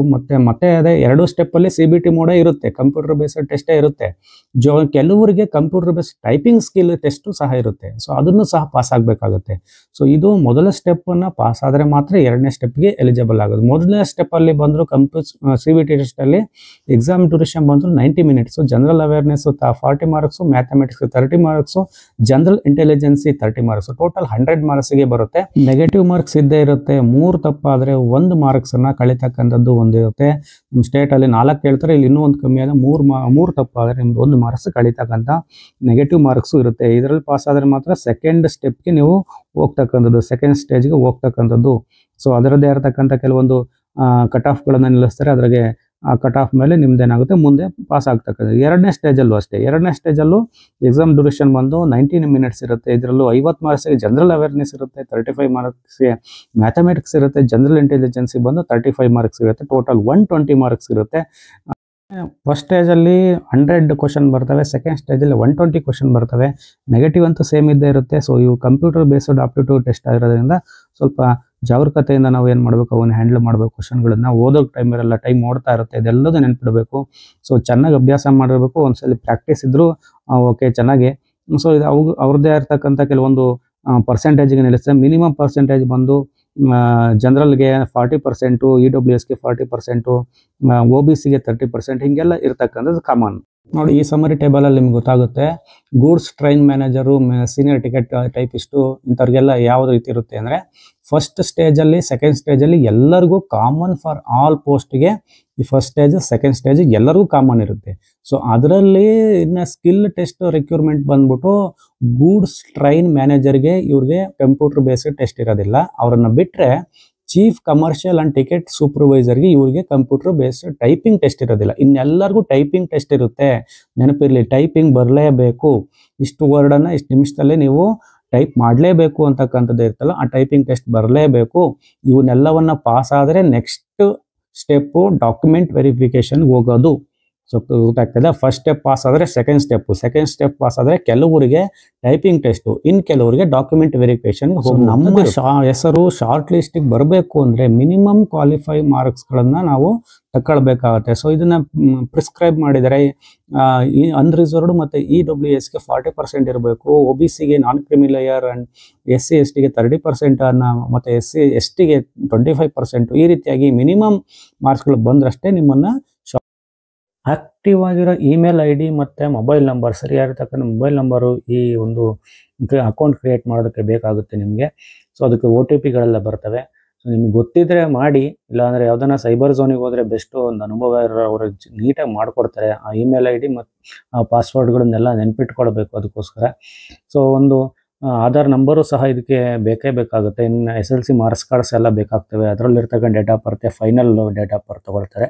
ಮತ್ತೆ ಅದೇ 2 ಸ್ಟೆಪ್ಪಲ್ಲಿ CBT ಮೋಡೇ ಇರುತ್ತೆ, ಕಂಪ್ಯೂಟರ್ ಬೇಸ್ಡ್ ಟೆಸ್ಟೇ ಇರುತ್ತೆ. ಕೆಲವರಿಗೆ computer based typing skill test ಸಹ ಇರುತ್ತೆ. ಸೊ ಅದನ್ನು ಸಹ ಪಾಸ್ ಆಗಬೇಕಾಗುತ್ತೆ. ಸೊ ಇದು ಮೊದಲ ಸ್ಟೆಪ್ಪನ್ನು ಪಾಸ್ ಆದರೆ ಮಾತ್ರ 2ನೇ ಸ್ಟೆಪ್ಗೆ ಎಲಿಜಿಬಲ್ ಆಗೋದು. ಮೊದಲನೇ ಸ್ಟೆಪ್ಪಲ್ಲಿ ಬಂದರೂ CBT ಟೆಸ್ಟಲ್ಲಿ ಎಕ್ಸಾಮ್ ಡ್ಯೂರೇಷನ್ ಬಂದರೂ 90 minutes, general awareness 40 marks, mathematics 30 marks, general intelligence 30 marks, total 100 ಮಾರ್ಕ್ಸ್ಗೆ ಬರುತ್ತೆ. ನೆಗೆಟಿವ್ ಮಾರ್ಕ್ಸ್ ಇದ್ದೇ ಇರುತ್ತೆ. 3 ತಪ್ಪಾದರೆ 1 ಮಾರ್ಕ್ಸನ್ನು ಕಳಿತಕ್ಕಂಥದ್ದು ಒಂದಿರುತ್ತೆ. ನಮ್ಮ ಸ್ಟೇಟಲ್ಲಿ 4 ಹೇಳ್ತಾರೆ, ಇಲ್ಲಿ ಇನ್ನೂ ಒಂದು ಕಮ್ಮಿ ಆದ 3 ತಪ್ಪಾದರೆ ನಿಮ್ದು 1 ಮಾರ್ಕ್ಸ್ ಕಳಿತಕ್ಕಂಥ ನೆಗೆಟಿವ್ ಮಾರ್ಕ್ಸು ಇರುತ್ತೆ. ಇದರಲ್ಲಿ ಪಾಸ್ ಆದರೆ ಮಾತ್ರ ಸೆಕೆಂಡ್ ಸ್ಟೆಪ್ಗೆ ನೀವು ಹೋಗ್ತಕ್ಕಂಥದ್ದು, ಸೆಕೆಂಡ್ ಸ್ಟೇಜ್ಗೆ ಹೋಗ್ತಕ್ಕಂಥದ್ದು. ಸೊ ಅದರದ್ದೇ ಇರತಕ್ಕಂಥ ಕೆಲವೊಂದು ಕಟ್ ಆಫ್ಗಳನ್ನು ನಿಲ್ಲಿಸ್ತಾರೆ. ಅದ್ರಾಗೆ ಆ ಕಟ್ ಆಫ್ ಮೇಲೆ ನಿಮ್ದೇನಾಗುತ್ತೆ ಮುಂದೆ ಪಾಸ್ ಆಗ್ತಕ್ಕಂಥದ್ದು. 2ನೇ ಸ್ಟೇಜಲ್ಲೂ ಅಷ್ಟೇ. 2ನೇ ಸ್ಟೇಜಲ್ಲೂ ಎಕ್ಸಾಮ್ ಡ್ಯೂರೇಷನ್ ಬಂದು 90 ಮಿನಿಟ್ಸ್ ಇರುತ್ತೆ. ಇದರಲ್ಲೂ 50 ಮಾರ್ಕ್ಸ್ಗೆ ಜನರಲ್ ಅವೇರ್ನೆಸ್ ಇರುತ್ತೆ, 35 ಮಾರ್ಕ್ಸ್ಗೆ ಮ್ಯಾಥಮೆಟಿಕ್ಸ್ ಇರುತ್ತೆ, ಜನರಲ್ ಇಂಟೆಲಿಜೆನ್ಸಿ ಬಂದು 35 ಮಾರ್ಕ್ಸ್ ಇರುತ್ತೆ, ಟೋಟಲ್ 120 ಮಾರ್ಕ್ಸ್ ಇರುತ್ತೆ. ಫಸ್ಟ್ ಸ್ಟೇಜಲ್ಲಿ 100 ಕ್ವಶನ್ ಬರ್ತವೆ, ಸೆಕೆಂಡ್ ಸ್ಟೇಜಲ್ಲಿ 120 ಕ್ವಶನ್ ಬರ್ತವೆ. ನೆಗೆಟಿವ್ ಅಂತೂ ಸೇಮ್ ಇದ್ದೇ ಇರುತ್ತೆ. ಸೊ ಇವು ಕಂಪ್ಯೂಟರ್ ಬೇಸ್ಡ್ ಆಪ್ಟಿಟ್ಯೂಡ್ ಟೆಸ್ಟ್ ಆಗಿರೋದ್ರಿಂದ ಸ್ವಲ್ಪ ಜಾಗರೂಕತೆಯಿಂದ ನಾವು ಏನು ಮಾಡಬೇಕು, ಅವನ್ನ ಹ್ಯಾಂಡಲ್ ಮಾಡಬೇಕು. ಕ್ವಶನ್ಗಳನ್ನು ಓದೋ ಟೈಮರೆಲ್ಲ ಟೈಮ್ ಓಡ್ತಾ ಇರುತ್ತೆ, ಇದೆಲ್ಲದೂ ನೆನ್ಪಿಡಬೇಕು. ಸೊ ಚೆನ್ನಾಗಿ ಅಭ್ಯಾಸ ಮಾಡಿರಬೇಕು. ಒಂದ್ಸಲಿ ಪ್ರಾಕ್ಟೀಸ್ ಇದ್ದರೂ ಓಕೆ ಚೆನ್ನಾಗಿ. ಸೊ ಇದು ಅವ್ರದ್ದೇ ಇರ್ತಕ್ಕಂಥ ಕೆಲವೊಂದು ಪರ್ಸೆಂಟೇಜ್ಗೆ ನಿಲ್ಲಿಸ್ತದೆ. ಮಿನಿಮಮ್ ಪರ್ಸೆಂಟೇಜ್ ಬಂದು ಜನರಲ್ಗೆ 40%, EWSಗೆ 40%, OBCಗೆ 30%, ಹೀಗೆಲ್ಲ ಇರ್ತಕ್ಕಂಥದ್ದು ಕಾಮನ್. ನೋಡಿ ಈ ಸಮರಿ ಟೇಬಲಲ್ಲಿ ನಿಮ್ಗೆ ಗೊತ್ತಾಗುತ್ತೆ. Goods train manager, senior ticket typist ಇಂಥವ್ರಿಗೆಲ್ಲ ಯಾವ ರೀತಿ ಇರುತ್ತೆ ಅಂದರೆ, ಫಸ್ಟ್ ಸ್ಟೇಜಲ್ಲಿ ಸೆಕೆಂಡ್ ಸ್ಟೇಜಲ್ಲಿ ಎಲ್ಲರಿಗೂ ಕಾಮನ್ ಫಾರ್ ಆಲ್ ಪೋಸ್ಟ್ಗೆ ಈ ಫಸ್ಟ್ ಸ್ಟೇಜ್ ಸೆಕೆಂಡ್ ಸ್ಟೇಜ್ ಎಲ್ಲರಿಗೂ ಕಾಮನ್ ಇರುತ್ತೆ. ಸೊ ಅದರಲ್ಲಿ ಇನ್ನು ಸ್ಕಿಲ್ ಟೆಸ್ಟ್ ರಿಕ್ಯೂರ್ಮೆಂಟ್ ಬಂದ್ಬಿಟ್ಟು ಗೂಡ್ಸ್ ಟ್ರೈನ್ ಮ್ಯಾನೇಜರ್ಗೆ ಇವ್ರಿಗೆ ಕಂಪ್ಯೂಟರ್ ಬೇಸ್ಡ್ ಟೆಸ್ಟ್ ಇರೋದಿಲ್ಲ. ಅವರನ್ನು ಬಿಟ್ಟರೆ ಚೀಫ್ ಕಮರ್ಷಿಯಲ್ ಆ್ಯಂಡ್ ಟಿಕೆಟ್ ಸೂಪರ್ವೈಸರ್ಗೆ ಇವ್ರಿಗೆ ಕಂಪ್ಯೂಟರ್ ಬೇಸ್ಡ್ ಟೈಪಿಂಗ್ ಟೆಸ್ಟ್ ಇರೋದಿಲ್ಲ. ಇನ್ನೆಲ್ಲರಿಗೂ ಟೈಪಿಂಗ್ ಟೆಸ್ಟ್ ಇರುತ್ತೆ. ನೆನಪಿರಲಿ, ಟೈಪಿಂಗ್ ಬರಲೇಬೇಕು. ಇಷ್ಟು ವರ್ಡನ್ನು ಇಷ್ಟು ನಿಮಿಷದಲ್ಲಿ ನೀವು ಟೈಪ್ ಮಾಡಲೇಬೇಕು ಅಂತಕ್ಕಂಥದ್ದು ಇರ್ತಲ್ಲ, ಆ ಟೈಪಿಂಗ್ ಟೆಸ್ಟ್ ಬರಲೇಬೇಕು. ಇವನ್ನೆಲ್ಲವನ್ನ ಪಾಸ್ ಆದರೆ ನೆಕ್ಸ್ಟ್ ಸ್ಟೆಪ್ಪು ಡಾಕ್ಯುಮೆಂಟ್ ವೆರಿಫಿಕೇಷನ್ಗೆ ಹೋಗೋದು. ಸೊ ಗೊತ್ತಾಗ್ತದೆ. ಫಸ್ಟ್ ಸ್ಟೆಪ್ ಪಾಸ್ ಆದರೆ ಸೆಕೆಂಡ್ ಸೆಕೆಂಡ್ ಸ್ಟೆಪ್ ಪಾಸ್ ಆದರೆ ಕೆಲವರಿಗೆ ಟೈಪಿಂಗ್ ಟೆಸ್ಟು, ಇನ್ನು ಕೆಲವರಿಗೆ ಡಾಕ್ಯುಮೆಂಟ್ ವೆರಿಫಿಕೇಷನ್ಗೆ ಹೋಗಿ. ನಮ್ಮ ಹೆಸರು ಶಾರ್ಟ್ ಲಿಸ್ಟಿಗೆ ಬರಬೇಕು ಅಂದರೆ ಮಿನಿಮಮ್ ಕ್ವಾಲಿಫೈ ಮಾರ್ಕ್ಸ್ಗಳನ್ನು ನಾವು ತಗೊಳ್ಬೇಕಾಗತ್ತೆ. ಸೊ ಇದನ್ನು ಪ್ರಿಸ್ಕ್ರೈಬ್ ಮಾಡಿದರೆ ಈ ಅನ್ರಿಸರ್ವ್ಡ್ ಮತ್ತು EWSಗೆ 40% ಇರಬೇಕು, OBCಗೆ ನಾನ್ ಕ್ರಿಮಿಲೇಯರ್ ಆ್ಯಂಡ್ SC/STಗೆ 30% ಮತ್ತು SC/STಗೆ 25%. ಈ ರೀತಿಯಾಗಿ ಮಿನಿಮಮ್ ಮಾರ್ಕ್ಸ್ಗಳು ಬಂದ್ರಷ್ಟೇ ನಿಮ್ಮನ್ನು ಆಕ್ಟಿವ್ ಆಗಿರೋ ಇಮೇಲ್ ID ಮತ್ತು ಮೊಬೈಲ್ ನಂಬರ್, ಸರಿಯಾಗಿರ್ತಕ್ಕಂಥ ಮೊಬೈಲ್ ನಂಬರು ಈ ಒಂದು ಅಕೌಂಟ್ ಕ್ರಿಯೇಟ್ ಮಾಡೋದಕ್ಕೆ ಬೇಕಾಗುತ್ತೆ ನಿಮಗೆ. ಸೊ ಅದಕ್ಕೆ OTPಗಳೆಲ್ಲ ಬರ್ತವೆ. ಸೊ ನಿಮ್ಗೆ ಗೊತ್ತಿದ್ರೆ ಮಾಡಿ, ಇಲ್ಲಾಂದರೆ ಯಾವುದನ್ನ ಸೈಬರ್ ಝೋನಿಗೆ ಹೋದರೆ ಬೆಸ್ಟು. ಒಂದು ಅನುಭವ ಇರೋ ಅವರು ನೀಟಾಗಿ ಮಾಡಿಕೊಡ್ತಾರೆ. ಆ ಇಮೇಲ್ ID ಮತ್ತು ಆ ಪಾಸ್ವರ್ಡ್ಗಳನ್ನೆಲ್ಲ ನೆನ್ಪಿಟ್ಕೊಳ್ಬೇಕು. ಅದಕ್ಕೋಸ್ಕರ ಸೊ ಒಂದು ಆಧಾರ್ ನಂಬರು ಸಹ ಇದಕ್ಕೆ ಬೇಕೇ ಬೇಕಾಗುತ್ತೆ. ಇನ್ನು SLC ಮಾರ್ಕ್ಸ್ ಕಾರ್ಡ್ಸ್ ಎಲ್ಲ ಬೇಕಾಗ್ತವೆ. ಅದರಲ್ಲಿರ್ತಕ್ಕಂಥ date of birth, final date of birth ತೊಗೊಳ್ತಾರೆ.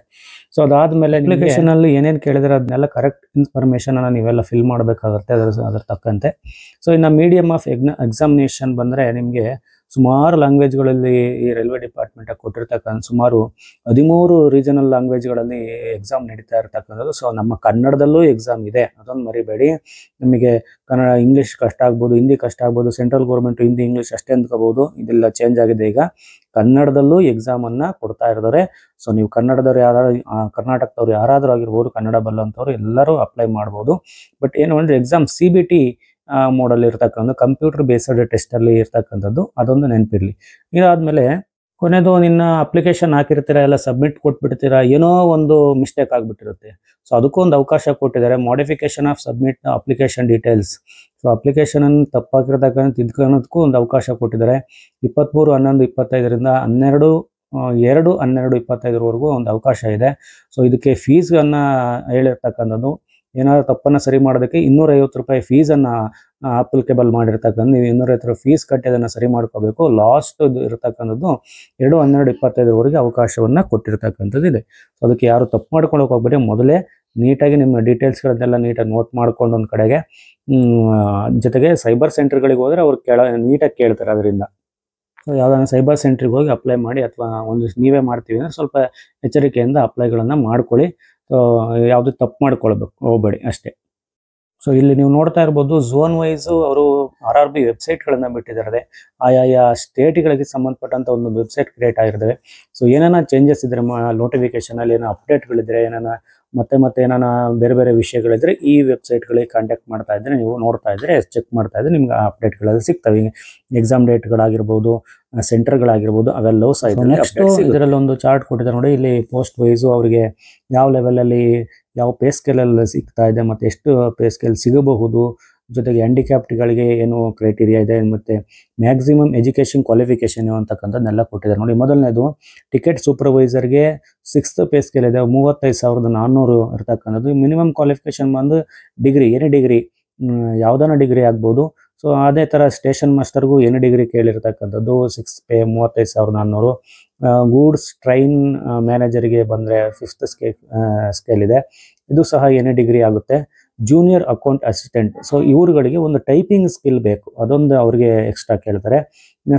ಸೊ ಅದಾದಮೇಲೆ ಅಪ್ಲಿಕೇಶನಲ್ಲಿ ಏನೇನು ಕೇಳಿದರೆ ಅದನ್ನೆಲ್ಲ ಕರೆಕ್ಟ್ ಇನ್ಫಾರ್ಮೇಷನನ್ನು ನೀವೆಲ್ಲ ಫಿಲ್ ಮಾಡಬೇಕಾಗುತ್ತೆ ಅದ್ರ ತಕ್ಕಂತೆ. ಸೊ ಇನ್ನು ಮೀಡಿಯಮ್ ಆಫ್ ಎಕ್ಸಾಮಿನೇಷನ್ ಬಂದರೆ ನಿಮಗೆ ಸುಮಾರು ಲ್ಯಾಂಗ್ವೇಜ್ಗಳಲ್ಲಿ ಈ ರೈಲ್ವೆ ಡಿಪಾರ್ಟ್ಮೆಂಟಾಗಿ ಕೊಟ್ಟಿರ್ತಕ್ಕಂಥ ಸುಮಾರು 13 ರೀಜನಲ್ ಲ್ಯಾಂಗ್ವೇಜ್ಗಳಲ್ಲಿ ಎಕ್ಸಾಮ್ ನಡೀತಾ ಇರ್ತಕ್ಕಂಥದ್ದು. ಸೊ ನಮ್ಮ ಕನ್ನಡದಲ್ಲೂ ಎಕ್ಸಾಮ್ ಇದೆ, ಅದೊಂದು ಮರಿಬೇಡಿ. ನಿಮಗೆ ಕನ್ನಡ ಇಂಗ್ಲೀಷ್ ಕಷ್ಟ ಆಗ್ಬೋದು, ಹಿಂದಿ ಕಷ್ಟ ಆಗ್ಬೋದು. ಸೆಂಟ್ರಲ್ ಗೌರ್ಮೆಂಟು ಹಿಂದಿ ಇಂಗ್ಲೀಷ್ ಅಷ್ಟೇ ಅಂದ್ಕೋಬೋದು. ಇದೆಲ್ಲ ಚೇಂಜ್ ಆಗಿದೆ ಈಗ. ಕನ್ನಡದಲ್ಲೂ ಎಕ್ಸಾಮನ್ನು ಕೊಡ್ತಾ ಇದ್ದಾರೆ. ಸೊ ನೀವು ಕನ್ನಡದವ್ರು ಕರ್ನಾಟಕದವ್ರು ಯಾರಾದರೂ ಆಗಿರ್ಬೋದು, ಕನ್ನಡ ಬಲ್ಲಂಥವ್ರು ಎಲ್ಲರೂ ಅಪ್ಲೈ ಮಾಡ್ಬೋದು. ಬಟ್ ಏನು ಅಂದರೆ ಎಕ್ಸಾಮ್ CBT ಮೋಡಲ್ಲಿ ಇರ್ತಕ್ಕಂಥ ಕಂಪ್ಯೂಟರ್ ಬೇಸ್ಡ್ ಟೆಸ್ಟಲ್ಲಿ ಇರ್ತಕ್ಕಂಥದ್ದು, ಅದೊಂದು ನೆನಪಿರಲಿ. ಇದಾದಮೇಲೆ ಕೊನೆದು ನಿನ್ನ ಅಪ್ಲಿಕೇಶನ್ ಹಾಕಿರ್ತೀರ, ಎಲ್ಲ ಸಬ್ಮಿಟ್ ಕೊಟ್ಬಿಡ್ತೀರಾ, ಏನೋ ಒಂದು ಮಿಸ್ಟೇಕ್ ಆಗಿಬಿಟ್ಟಿರುತ್ತೆ. ಸೊ ಅದಕ್ಕೂ ಒಂದು ಅವಕಾಶ ಕೊಟ್ಟಿದ್ದಾರೆ, modification of submit application details. So application ತಪ್ಪಾಗಿರ್ತಕ್ಕಂಥ ತಿದ್ಕೊಳ್ಳೋದಕ್ಕೂ ಒಂದು ಅವಕಾಶ ಕೊಟ್ಟಿದ್ದಾರೆ. 23/11/25ರಿಂದ 12/12/25ವರೆಗೂ ಒಂದು ಅವಕಾಶ ಇದೆ. ಸೊ ಇದಕ್ಕೆ ಫೀಸ್ಗಳನ್ನು ಹೇಳಿರ್ತಕ್ಕಂಥದ್ದು, ಏನಾದರೂ ತಪ್ಪನ್ನು ಸರಿ ಮಾಡೋದಕ್ಕೆ 250 ರೂಪಾಯಿ ಫೀಸನ್ನು ಅಪ್ಲಿಕೇಬಲ್ ಮಾಡಿರ್ತಕ್ಕಂಥ, ನೀವು 250 ರೂಪಾಯಿ ಫೀಸ್ ಕಟ್ಟಿ ಅದನ್ನು ಸರಿ ಮಾಡ್ಕೋಬೇಕು. ಲಾಸ್ಟ್ ಇರತಕ್ಕಂಥದ್ದು 2/12/25ವರೆಗೆ ಅವಕಾಶವನ್ನು ಕೊಟ್ಟಿರ್ತಕ್ಕಂಥದ್ದು ಇದೆ. ಸೊ ಅದಕ್ಕೆ ಯಾರು ತಪ್ಪು ಮಾಡ್ಕೊಳ್ಳೋಕೆ ಹೋಗ್ಬೇಡಿ. ಮೊದಲೇ ನೀಟಾಗಿ ನಿಮ್ಮ ಡೀಟೇಲ್ಸ್ಗಳನ್ನೆಲ್ಲ ನೀಟಾಗಿ ನೋಟ್ ಮಾಡ್ಕೊಂಡು ಒಂದು ಕಡೆಗೆ, ಜೊತೆಗೆ ಸೈಬರ್ ಸೆಂಟರ್ಗಳಿಗೆ ಹೋದರೆ ಅವ್ರು ನೀಟಾಗಿ ಕೇಳ್ತಾರೆ. ಅದರಿಂದ ಸೊ ಯಾವುದಾದ್ರು ಸೈಬರ್ ಸೆಂಟ್ರಿಗೆ ಹೋಗಿ ಅಪ್ಲೈ ಮಾಡಿ, ಅಥವಾ ಒಂದು ನೀವೇ ಮಾಡ್ತೀವಿ ಅಂದರೆ ಸ್ವಲ್ಪ ಎಚ್ಚರಿಕೆಯಿಂದ ಅಪ್ಲೈಗಳನ್ನು ಮಾಡ್ಕೊಳ್ಳಿ. ಸೊ ಯಾವುದೇ ತಪ್ಪು ಮಾಡ್ಕೊಳ್ಬೇಕು ಹೋಗಬೇಡಿ ಅಷ್ಟೇ. ಸೊ ಇಲ್ಲಿ ನೀವು ನೋಡ್ತಾ ಇರ್ಬೋದು, ಝೋನ್ ವೈಸು ಅವರು RRB ವೆಬ್ಸೈಟ್ಗಳನ್ನು ಬಿಟ್ಟಿದ್ದಾರೆ. ಆಯಾಯ ಸ್ಟೇಟ್ಗಳಿಗೆ ಸಂಬಂಧಪಟ್ಟಂಥ ಒಂದು ವೆಬ್ಸೈಟ್ ಕ್ರಿಯೇಟ್ ಆಗಿರ್ತವೆ. ಸೊ ಏನಾನ ಚೇಂಜಸ್ ಇದ್ದರೆ ನೋಟಿಫಿಕೇಶನಲ್ಲಿ ಏನೋ ಅಪ್ಡೇಟ್ಗಳಿದ್ರೆ ಏನಾನ ಮತ್ತೆ ಏನಾನ ಬೇರೆ ಬೇರೆ ವಿಷಯಗಳಿದ್ರೆ ಈ ವೆಬ್ಸೈಟ್ಗಳಿಗೆ ಕಾಂಟ್ಯಾಕ್ಟ್ ಮಾಡ್ತಾ ಇದ್ದರೆ ನೀವು ನೋಡ್ತಾ ಇದ್ದರೆ ಚೆಕ್ ಮಾಡ್ತಾ ಇದ್ದರೆ ನಿಮ್ಗೆ ಆ ಅಪ್ಡೇಟ್ಗಳೆಲ್ಲ ಸಿಗ್ತವೆ. ಎಕ್ಸಾಮ್ ಡೇಟ್ಗಳಾಗಿರ್ಬೋದು, ಸೆಂಟರ್ಗಳಾಗಿರ್ಬೋದು, ಅವೆಲ್ಲವೂ ಸಹ ನೆಕ್ಸ್ಟ್ ಇದರಲ್ಲಿ ಒಂದು ಚಾರ್ಟ್ ಕೊಟ್ಟಿದ್ದಾರೆ ನೋಡಿ. ಇಲ್ಲಿ ಪೋಸ್ಟ್ ವೈಸು ಅವರಿಗೆ ಯಾವ ಲೆವೆಲಲ್ಲಿ ಯಾವ ಪೇ ಸ್ಕೇಲಲ್ಲಿ ಸಿಗ್ತಾ ಇದೆ ಮತ್ತು ಎಷ್ಟು ಪೇ ಸ್ಕೇಲ್ ಸಿಗಬಹುದು, ಜೊತೆಗೆ ಹ್ಯಾಂಡಿಕ್ಯಾಪ್ಟ್ಗಳಿಗೆ ಏನು ಕ್ರೈಟೀರಿಯಾ ಇದೆ, ಮತ್ತು ಮ್ಯಾಕ್ಸಿಮಮ್ ಎಜುಕೇಷನ್ ಕ್ವಾಲಿಫಿಕೇಷನ್ ಅಂತಕ್ಕಂಥದ್ದನ್ನೆಲ್ಲ ಕೊಟ್ಟಿದ್ದಾರೆ ನೋಡಿ. ಮೊದಲನೇದು ಟಿಕೆಟ್ ಸೂಪರ್ವೈಸರ್ಗೆ 6th ಪೇ ಸ್ಕೇಲ್ ಇದೆ, 35,400 ಇರ್ತಕ್ಕಂಥದ್ದು. ಮಿನಿಮಮ್ ಕ್ವಾಲಿಫಿಕೇಷನ್ ಬಂದು ಡಿಗ್ರಿ, ಎನಿ ಡಿಗ್ರಿ, ಯಾವುದಾನ ಡಿಗ್ರಿ ಆಗ್ಬೋದು. ಸೊ ಅದೇ ಥರ ಸ್ಟೇಷನ್ ಮಾಸ್ಟರ್ಗೂ ಎನಿ ಡಿಗ್ರಿ ಕೇಳಿರ್ತಕ್ಕಂಥದ್ದು 6 ಪೇ 35,400. ಗೂಡ್ಸ್ ಟ್ರೈನ್ ಮ್ಯಾನೇಜರ್ಗೆ ಬಂದರೆ 5th ಸ್ಕೇಲ್ ಇದೆ, ಇದು ಸಹ ಎನಿ ಡಿಗ್ರಿ ಆಗುತ್ತೆ. ಜೂನಿಯರ್ ಅಕೌಂಟ್ ಅಸಿಸ್ಟೆಂಟ್, ಸೊ ಇವ್ರುಗಳಿಗೆ ಒಂದು ಟೈಪಿಂಗ್ ಸ್ಕಿಲ್ ಬೇಕು, ಅದೊಂದು ಅವ್ರಿಗೆ ಎಕ್ಸ್ಟ್ರಾ ಕೇಳ್ತಾರೆ.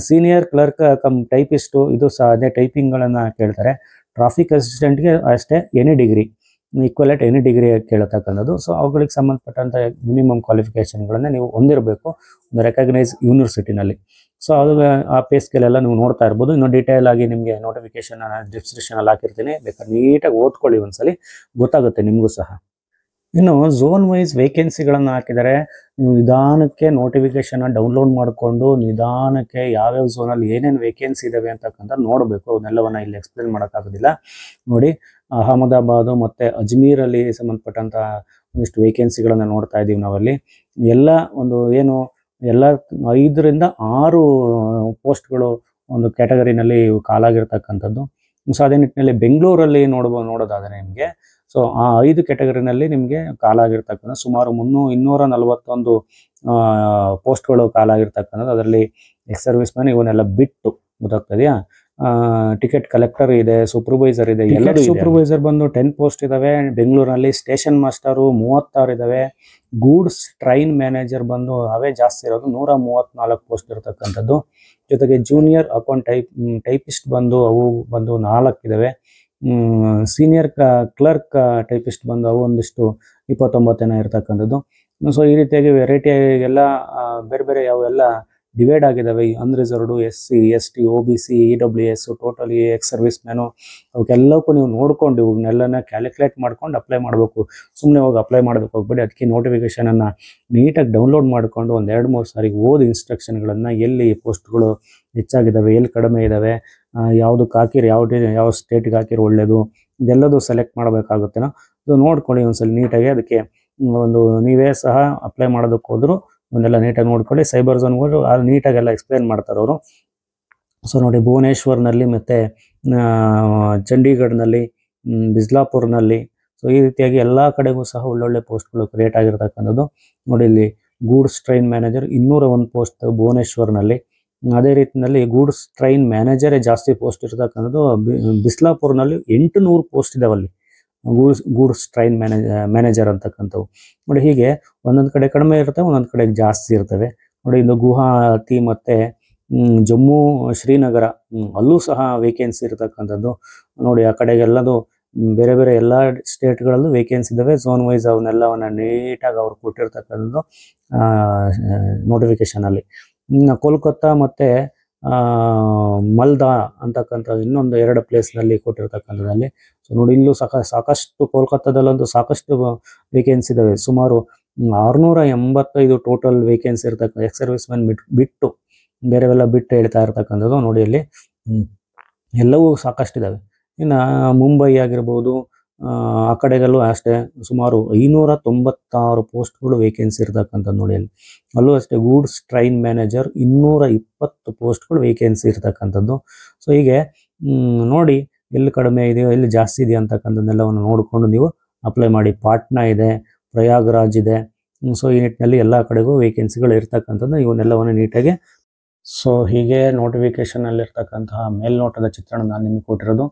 ಸೀನಿಯರ್ ಕ್ಲರ್ಕ್ ಕಮ್ ಟೈಪಿಸ್ಟು, ಇದು ಸಹ ಅದೇ ಟೈಪಿಂಗ್ಗಳನ್ನು ಕೇಳ್ತಾರೆ. ಟ್ರಾಫಿಕ್ ಅಸಿಸ್ಟೆಂಟ್ಗೆ ಅಷ್ಟೇ any degree, equal any degree ಕೇಳತಕ್ಕಂಥದ್ದು. ಸೊ ಅವುಗಳಿಗೆ ಸಂಬಂಧಪಟ್ಟಂಥ ಮಿನಿಮಮ್ ಕ್ವಾಲಿಫಿಕೇಷನ್ಗಳನ್ನು ನೀವು ಹೊಂದಿರಬೇಕು ಒಂದು ರೆಕಗ್ನೈಸ್ ಯೂನಿವರ್ಸಿಟಿನಲ್ಲಿ. ಸೊ ಅದು ಆ ಪೇ ಸ್ಕೇಲ್ ಎಲ್ಲ ನೀವು ನೋಡ್ತಾ ಇರ್ಬೋದು. ಇನ್ನೂ ಡೀಟೇಲ್ ಆಗಿ ನಿಮಗೆ ನೋಟಿಫಿಕೇಶನ್ ಡಿಸ್ಕ್ರಿಪ್ಷನಲ್ಲಿ ಹಾಕಿರ್ತೀನಿ, ಬೇಕಾದ್ರೆ ನೀಟಾಗಿ ಓದ್ಕೊಳ್ಳಿ, ಒಂದ್ಸಲಿ ಗೊತ್ತಾಗುತ್ತೆ ನಿಮಗೂ ಸಹ. ಇನ್ನು ಝೋನ್ ವೈಸ್ ವೇಕೆನ್ಸಿಗಳನ್ನು ಹಾಕಿದರೆ ನೀವು ನಿಧಾನಕ್ಕೆ ನೋಟಿಫಿಕೇಶನ್ ಡೌನ್ಲೋಡ್ ಮಾಡಿಕೊಂಡು ನಿಧಾನಕ್ಕೆ ಯಾವ್ಯಾವ ಝೋನಲ್ಲಿ ಏನೇನು ವೇಕೆನ್ಸಿ ಇದಾವೆ ಅಂತಕ್ಕಂಥ ನೋಡಬೇಕು. ಅವನ್ನೆಲ್ಲವನ್ನು ಇಲ್ಲಿ ಎಕ್ಸ್ಪ್ಲೇನ್ ಮಾಡೋಕ್ಕಾಗೋದಿಲ್ಲ ನೋಡಿ. ಅಹಮದಾಬಾದು ಮತ್ತು ಅಜ್ಮೀರಲ್ಲಿ ಸಂಬಂಧಪಟ್ಟಂಥ ಒಂದಿಷ್ಟು ವೇಕೆನ್ಸಿಗಳನ್ನು ನೋಡ್ತಾ ಇದ್ದೀವಿ ನಾವಲ್ಲಿ. ಎಲ್ಲ ಒಂದು ಏನು ಎಲ್ಲ 5ರಿಂದ 6 ಪೋಸ್ಟ್ಗಳು ಒಂದು ಕ್ಯಾಟಗರಿನಲ್ಲಿ ಕಾಲಾಗಿರ್ತಕ್ಕಂಥದ್ದು. ಸೊ ಅದೇ ನಿಟ್ಟಿನಲ್ಲಿ ಬೆಂಗಳೂರಲ್ಲಿ ನೋಡೋದಾದರೆ ನಿಮಗೆ, ಸೊ ಆ 5 ಕ್ಯಾಟಗರಿನಲ್ಲಿ ನಿಮಗೆ ಕಾಲಾಗಿರ್ತಕ್ಕಂಥ ಸುಮಾರು 241 ಪೋಸ್ಟ್ಗಳು ಕಾಲಾಗಿರ್ತಕ್ಕಂಥದ್ದು. ಅದರಲ್ಲಿ ಎಕ್ಸ್ ಸರ್ವಿಸ್ ಮ್ಯಾನ್ ಇವನ್ನೆಲ್ಲ ಬಿಟ್ಟು ಗೊತ್ತಾಗ್ತದೆಯಾ. ಟಿಕೆಟ್ ಕಲೆಕ್ಟರ್ ಇದೆ, ಸೂಪರ್ವೈಸರ್ ಇದೆ, ಎಲ್ಲ ಸೂಪರ್ವೈಸರ್ ಬಂದು 10 ಪೋಸ್ಟ್ ಇದಾವೆ ಬೆಂಗಳೂರಿನಲ್ಲಿ. ಸ್ಟೇಷನ್ ಮಾಸ್ಟರು 36 ಇದಾವೆ. ಗೂಡ್ಸ್ ಟ್ರೈನ್ ಮ್ಯಾನೇಜರ್ ಬಂದು ಅವೇ ಜಾಸ್ತಿ ಇರೋದು, 134 ಪೋಸ್ಟ್ ಇರತಕ್ಕಂಥದ್ದು. ಜೊತೆಗೆ ಜೂನಿಯರ್ ಅಕೌಂಟ್ ಟೈಪಿಸ್ಟ್ ಬಂದು ಅವು ಬಂದು 4 ಇದಾವೆ. ಸೀನಿಯರ್ ಕ್ಲರ್ಕ್ ಟೈಪಿಸ್ಟ್ ಬಂದು ಅವು ಒಂದಿಷ್ಟು 29 ಇರ್ತಕ್ಕಂಥದ್ದು. ಸೊ ಈ ರೀತಿಯಾಗಿ ವೆರೈಟಿ ಎಲ್ಲ ಬೇರೆ ಬೇರೆ ಯಾವೆಲ್ಲ ಡಿವೈಡ್ ಆಗಿದ್ದಾವೆ. Unreserved, SC ST OBC EWS totally ex service man, ಅವಕ್ಕೆಲ್ಲಕ್ಕೂ ನೀವು ನೋಡ್ಕೊಂಡು ಇವನ್ನೆಲ್ಲನ ಕ್ಯಾಲ್ಕುಲೇಟ್ ಮಾಡ್ಕೊಂಡು ಅಪ್ಲೈ ಮಾಡಬೇಕು. ಸುಮ್ಮನೆ ಹೋಗಿ ಅಪ್ಲೈ ಮಾಡೋದಕ್ಕೆ ಹೋಗ್ಬೇಡಿ. ಅದಕ್ಕೆ ನೋಟಿಫಿಕೇಷನನ್ನು ನೀಟಾಗಿ ಡೌನ್ಲೋಡ್ ಮಾಡಿಕೊಂಡು ಒಂದು 2-3 ಸಾರಿ ಓದಿ ಇನ್ಸ್ಟ್ರಕ್ಷನ್ಗಳನ್ನು, ಎಲ್ಲಿ ಪೋಸ್ಟ್ಗಳು ಹೆಚ್ಚಾಗಿದ್ದಾವೆ, ಎಲ್ಲಿ ಕಡಿಮೆ ಇದ್ದಾವೆ, ಯಾವುದಕ್ಕೆ ಹಾಕಿರಿ, ಯಾವ ಸ್ಟೇಟಿಗೆ ಹಾಕಿರೋ ಒಳ್ಳೆಯದು, ಇದೆಲ್ಲದು ಸೆಲೆಕ್ಟ್ ಮಾಡಬೇಕಾಗುತ್ತೇನೋ ಇದು ನೋಡ್ಕೊಳ್ಳಿ ಒಂದ್ಸಲ ನೀಟಾಗಿ. ಅದಕ್ಕೆ ಒಂದು ನೀವೇ ಸಹ ಅಪ್ಲೈ ಮಾಡೋದಕ್ಕೆ ಹೋದ್ರು ಒಂದೆಲ್ಲ ನೀಟಾಗಿ ನೋಡ್ಕೊಳ್ಳಿ. ಸೈಬರ್ ಝೋನ್ಗೆ ಹೋದ್ರು ಅಲ್ಲಿ ನೀಟಾಗೆಲ್ಲ ಎಕ್ಸ್ಪ್ಲೇನ್ ಮಾಡ್ತಾರೆ ಅವರು. ಸೊ ನೋಡಿ, ಭುವನೇಶ್ವರ್ನಲ್ಲಿ ಮತ್ತು ಚಂಡೀಗಢ್ನಲ್ಲಿ, ಬಿಜ್ಲಾಪುರ್ನಲ್ಲಿ, ಸೊ ಈ ರೀತಿಯಾಗಿ ಎಲ್ಲ ಕಡೆಗೂ ಸಹ ಒಳ್ಳೊಳ್ಳೆ ಪೋಸ್ಟ್ಗಳು ಕ್ರಿಯೇಟ್ ಆಗಿರ್ತಕ್ಕಂಥದ್ದು. ನೋಡಿ ಇಲ್ಲಿ ಗೂಡ್ಸ್ ಟ್ರೈನ್ ಮ್ಯಾನೇಜರ್ 201 ಪೋಸ್ಟ್ ಭುವನೇಶ್ವರ್ನಲ್ಲಿ. ಅದೇ ರೀತಿಯಲ್ಲಿ ಗೂಡ್ಸ್ ಟ್ರೈನ್ ಮ್ಯಾನೇಜರೇ ಜಾಸ್ತಿ ಪೋಸ್ಟ್ ಇರ್ತಕ್ಕಂಥದ್ದು ಬಿಸ್ಲಾಪುರ್ನಲ್ಲಿ 800 ಪೋಸ್ಟ್ ಇದಾವಲ್ಲಿ ಗೂಡ್ಸ್ ಟ್ರೈನ್ ಮ್ಯಾನೇಜರ್ ಅಂತಕ್ಕಂಥವು. ನೋಡಿ ಹೀಗೆ ಒಂದೊಂದು ಕಡೆ ಕಡಿಮೆ ಇರ್ತವೆ, ಒಂದೊಂದು ಕಡೆ ಜಾಸ್ತಿ ಇರ್ತವೆ. ನೋಡಿ ಇದು ಗುವಾಹತಿ ಮತ್ತು ಜಮ್ಮು ಶ್ರೀನಗರ ಅಲ್ಲೂ ಸಹ ವೇಕೆನ್ಸಿ ಇರ್ತಕ್ಕಂಥದ್ದು. ನೋಡಿ ಆ ಕಡೆಗೆಲ್ಲದು ಬೇರೆ ಬೇರೆ ಎಲ್ಲ ಸ್ಟೇಟ್ಗಳಲ್ಲೂ ವೇಕೆನ್ಸಿ ಇದ್ದಾವೆ. ಝೋನ್ ವೈಸ್ ಅವನ್ನೆಲ್ಲವನ್ನು ನೀಟಾಗಿ ಅವ್ರು ಕೊಟ್ಟಿರ್ತಕ್ಕಂಥದ್ದು ನೋಟಿಫಿಕೇಷನಲ್ಲಿ. ಇನ್ನು ಕೋಲ್ಕತ್ತಾ ಮತ್ತು ಮಲ್ದಾ ಅಂತಕ್ಕಂಥ ಇನ್ನೊಂದು 2 ಪ್ಲೇಸ್ನಲ್ಲಿ ಕೊಟ್ಟಿರ್ತಕ್ಕಂಥದ್ದಲ್ಲಿ. ಸೊ ನೋಡಿ ಇಲ್ಲೂ ಸಾಕಷ್ಟು ಕೋಲ್ಕತ್ತಾದಲ್ಲಂತೂ ಸಾಕಷ್ಟು ವೇಕೆನ್ಸಿ ಇದ್ದಾವೆ. ಸುಮಾರು 685 ಟೋಟಲ್ ವೇಕೆನ್ಸಿ ಇರ್ತಕ್ಕಂಥ ಎಕ್ಸ್ ಸರ್ವಿಸ್ ಮ್ಯಾನ್ ಬಿಟ್ಟು ಬೇರೆವೆಲ್ಲ ಬಿಟ್ಟು ಹೇಳ್ತಾ ಇರ್ತಕ್ಕಂಥದ್ದು. ನೋಡಿ ಅಲ್ಲಿ ಎಲ್ಲವೂ ಸಾಕಷ್ಟಿದ್ದಾವೆ. ಇನ್ನು ಮುಂಬೈ ಆಗಿರ್ಬೋದು, ಆ ಕಡೆಗೆಲ್ಲೂ ಅಷ್ಟೇ ಸುಮಾರು 596 ಪೋಸ್ಟ್ಗಳು ವೇಕೆನ್ಸಿ ಇರ್ತಕ್ಕಂಥದ್ದು. ನೋಡಿ ಅಲ್ಲಿ ಅಲ್ಲೂ ಅಷ್ಟೇ ಗೂಡ್ಸ್ ಟ್ರೈನ್ ಮ್ಯಾನೇಜರ್ 220 ಪೋಸ್ಟ್ಗಳು ವೇಕೆನ್ಸಿ ಇರ್ತಕ್ಕಂಥದ್ದು. ಸೊ ಹೀಗೆ ನೋಡಿ ಎಲ್ಲಿ ಕಡಿಮೆ ಇದೆಯೋ ಎಲ್ಲಿ ಜಾಸ್ತಿ ಇದೆಯಾ ಅಂತಕ್ಕಂಥದ್ದನ್ನೆಲ್ಲವನ್ನು ನೋಡಿಕೊಂಡು ನೀವು ಅಪ್ಲೈ ಮಾಡಿ. ಪಾಟ್ನಾ ಇದೆ, ಪ್ರಯಾಗ್ರಾಜ್ ಇದೆ. ಸೊ ಈ ನಿಟ್ಟಿನಲ್ಲಿ ಎಲ್ಲ ಕಡೆಗೂ ವೇಕೆನ್ಸಿಗಳು ಇರ್ತಕ್ಕಂಥದ್ದು. ಇವನ್ನೆಲ್ಲವನ್ನು ನೀಟಾಗಿ ಸೊ ಹೀಗೆ ನೋಟಿಫಿಕೇಷನಲ್ಲಿರ್ತಕ್ಕಂತಹ ಮೇಲ್ನೋಟದ ಚಿತ್ರಣ ನಾನು ನಿಮಗೆ ಕೊಟ್ಟಿರೋದು.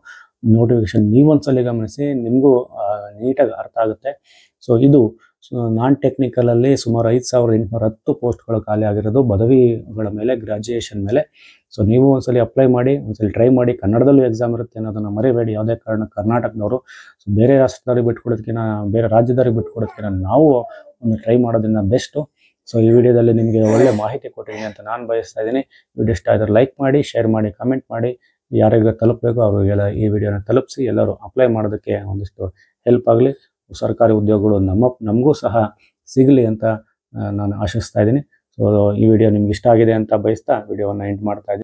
ನೋಟಿಫಿಕೇಶನ್ ನೀವೊಂದ್ಸಲಿ ಗಮನಿಸಿ, ನಿಮಗೂ ನೀಟಾಗಿ ಅರ್ಥ ಆಗುತ್ತೆ. ಸೊ ಇದು ನಾನ್ ಟೆಕ್ನಿಕಲಲ್ಲಿ ಸುಮಾರು 5810 ಪೋಸ್ಟ್ಗಳು ಖಾಲಿ ಆಗಿರೋದು ಪದವಿಗಳ ಮೇಲೆ, ಗ್ರಾಜ್ಯುಯೇಷನ್ ಮೇಲೆ. ಸೊ ನೀವು ಒಂದ್ಸಲಿ ಅಪ್ಲೈ ಮಾಡಿ, ಒಂದ್ಸಲಿ ಟ್ರೈ ಮಾಡಿ. ಕನ್ನಡದಲ್ಲೂ ಎಕ್ಸಾಮ್ ಇರುತ್ತೆ ಅನ್ನೋದನ್ನು ಮರಿಬೇಡಿ. ಯಾವುದೇ ಕಾರಣ ಕರ್ನಾಟಕದವರು ಸೊ ಬೇರೆ ರಾಷ್ಟ್ರದವ್ರಿಗೆ ಬಿಟ್ಕೊಡೋದಕ್ಕಿಂತ, ಬೇರೆ ರಾಜ್ಯದವ್ರಿಗೆ ಬಿಟ್ಕೊಡೋದಕ್ಕಿಂತ ನಾವು ಒಂದು ಟ್ರೈ ಮಾಡೋದ್ರಿಂದ ಬೆಸ್ಟು. ಸೊ ಈ ವಿಡಿಯೋದಲ್ಲಿ ನಿಮಗೆ ಒಳ್ಳೆ ಮಾಹಿತಿ ಕೊಟ್ಟಿದ್ದೀನಿ ಅಂತ ನಾನು ಬಯಸ್ತಾ ಇದ್ದೀನಿ. ವಿಡಿಯೋ ಇಷ್ಟ ಆದರೆ ಲೈಕ್ ಮಾಡಿ, ಶೇರ್ ಮಾಡಿ, ಕಮೆಂಟ್ ಮಾಡಿ. ಯಾರಿಗೆ ತಲುಪಬೇಕು ಅವರಿಗೆಲ್ಲ ಈ ವಿಡಿಯೋನ ತಲುಪಿಸಿ ಎಲ್ಲರೂ ಅಪ್ಲೈ ಮಾಡೋದಕ್ಕೆ ಒಂದಿಷ್ಟು ಹೆಲ್ಪ್ ಆಗಲಿ. ಸರ್ಕಾರಿ ಉದ್ಯೋಗಗಳು ನಮಗೂ ಸಹ ಸಿಗಲಿ ಅಂತ ನಾನು ಆಶಿಸ್ತಾ ಇದ್ದೀನಿ. ಸೊ ಈ ವಿಡಿಯೋ ನಿಮ್ಗೆ ಇಷ್ಟ ಆಗಿದೆ ಅಂತ ಬಯಸ್ತಾ ವಿಡಿಯೋವನ್ನು ಎಂಡ್ ಮಾಡ್ತಾ ಇದ್ದೀನಿ.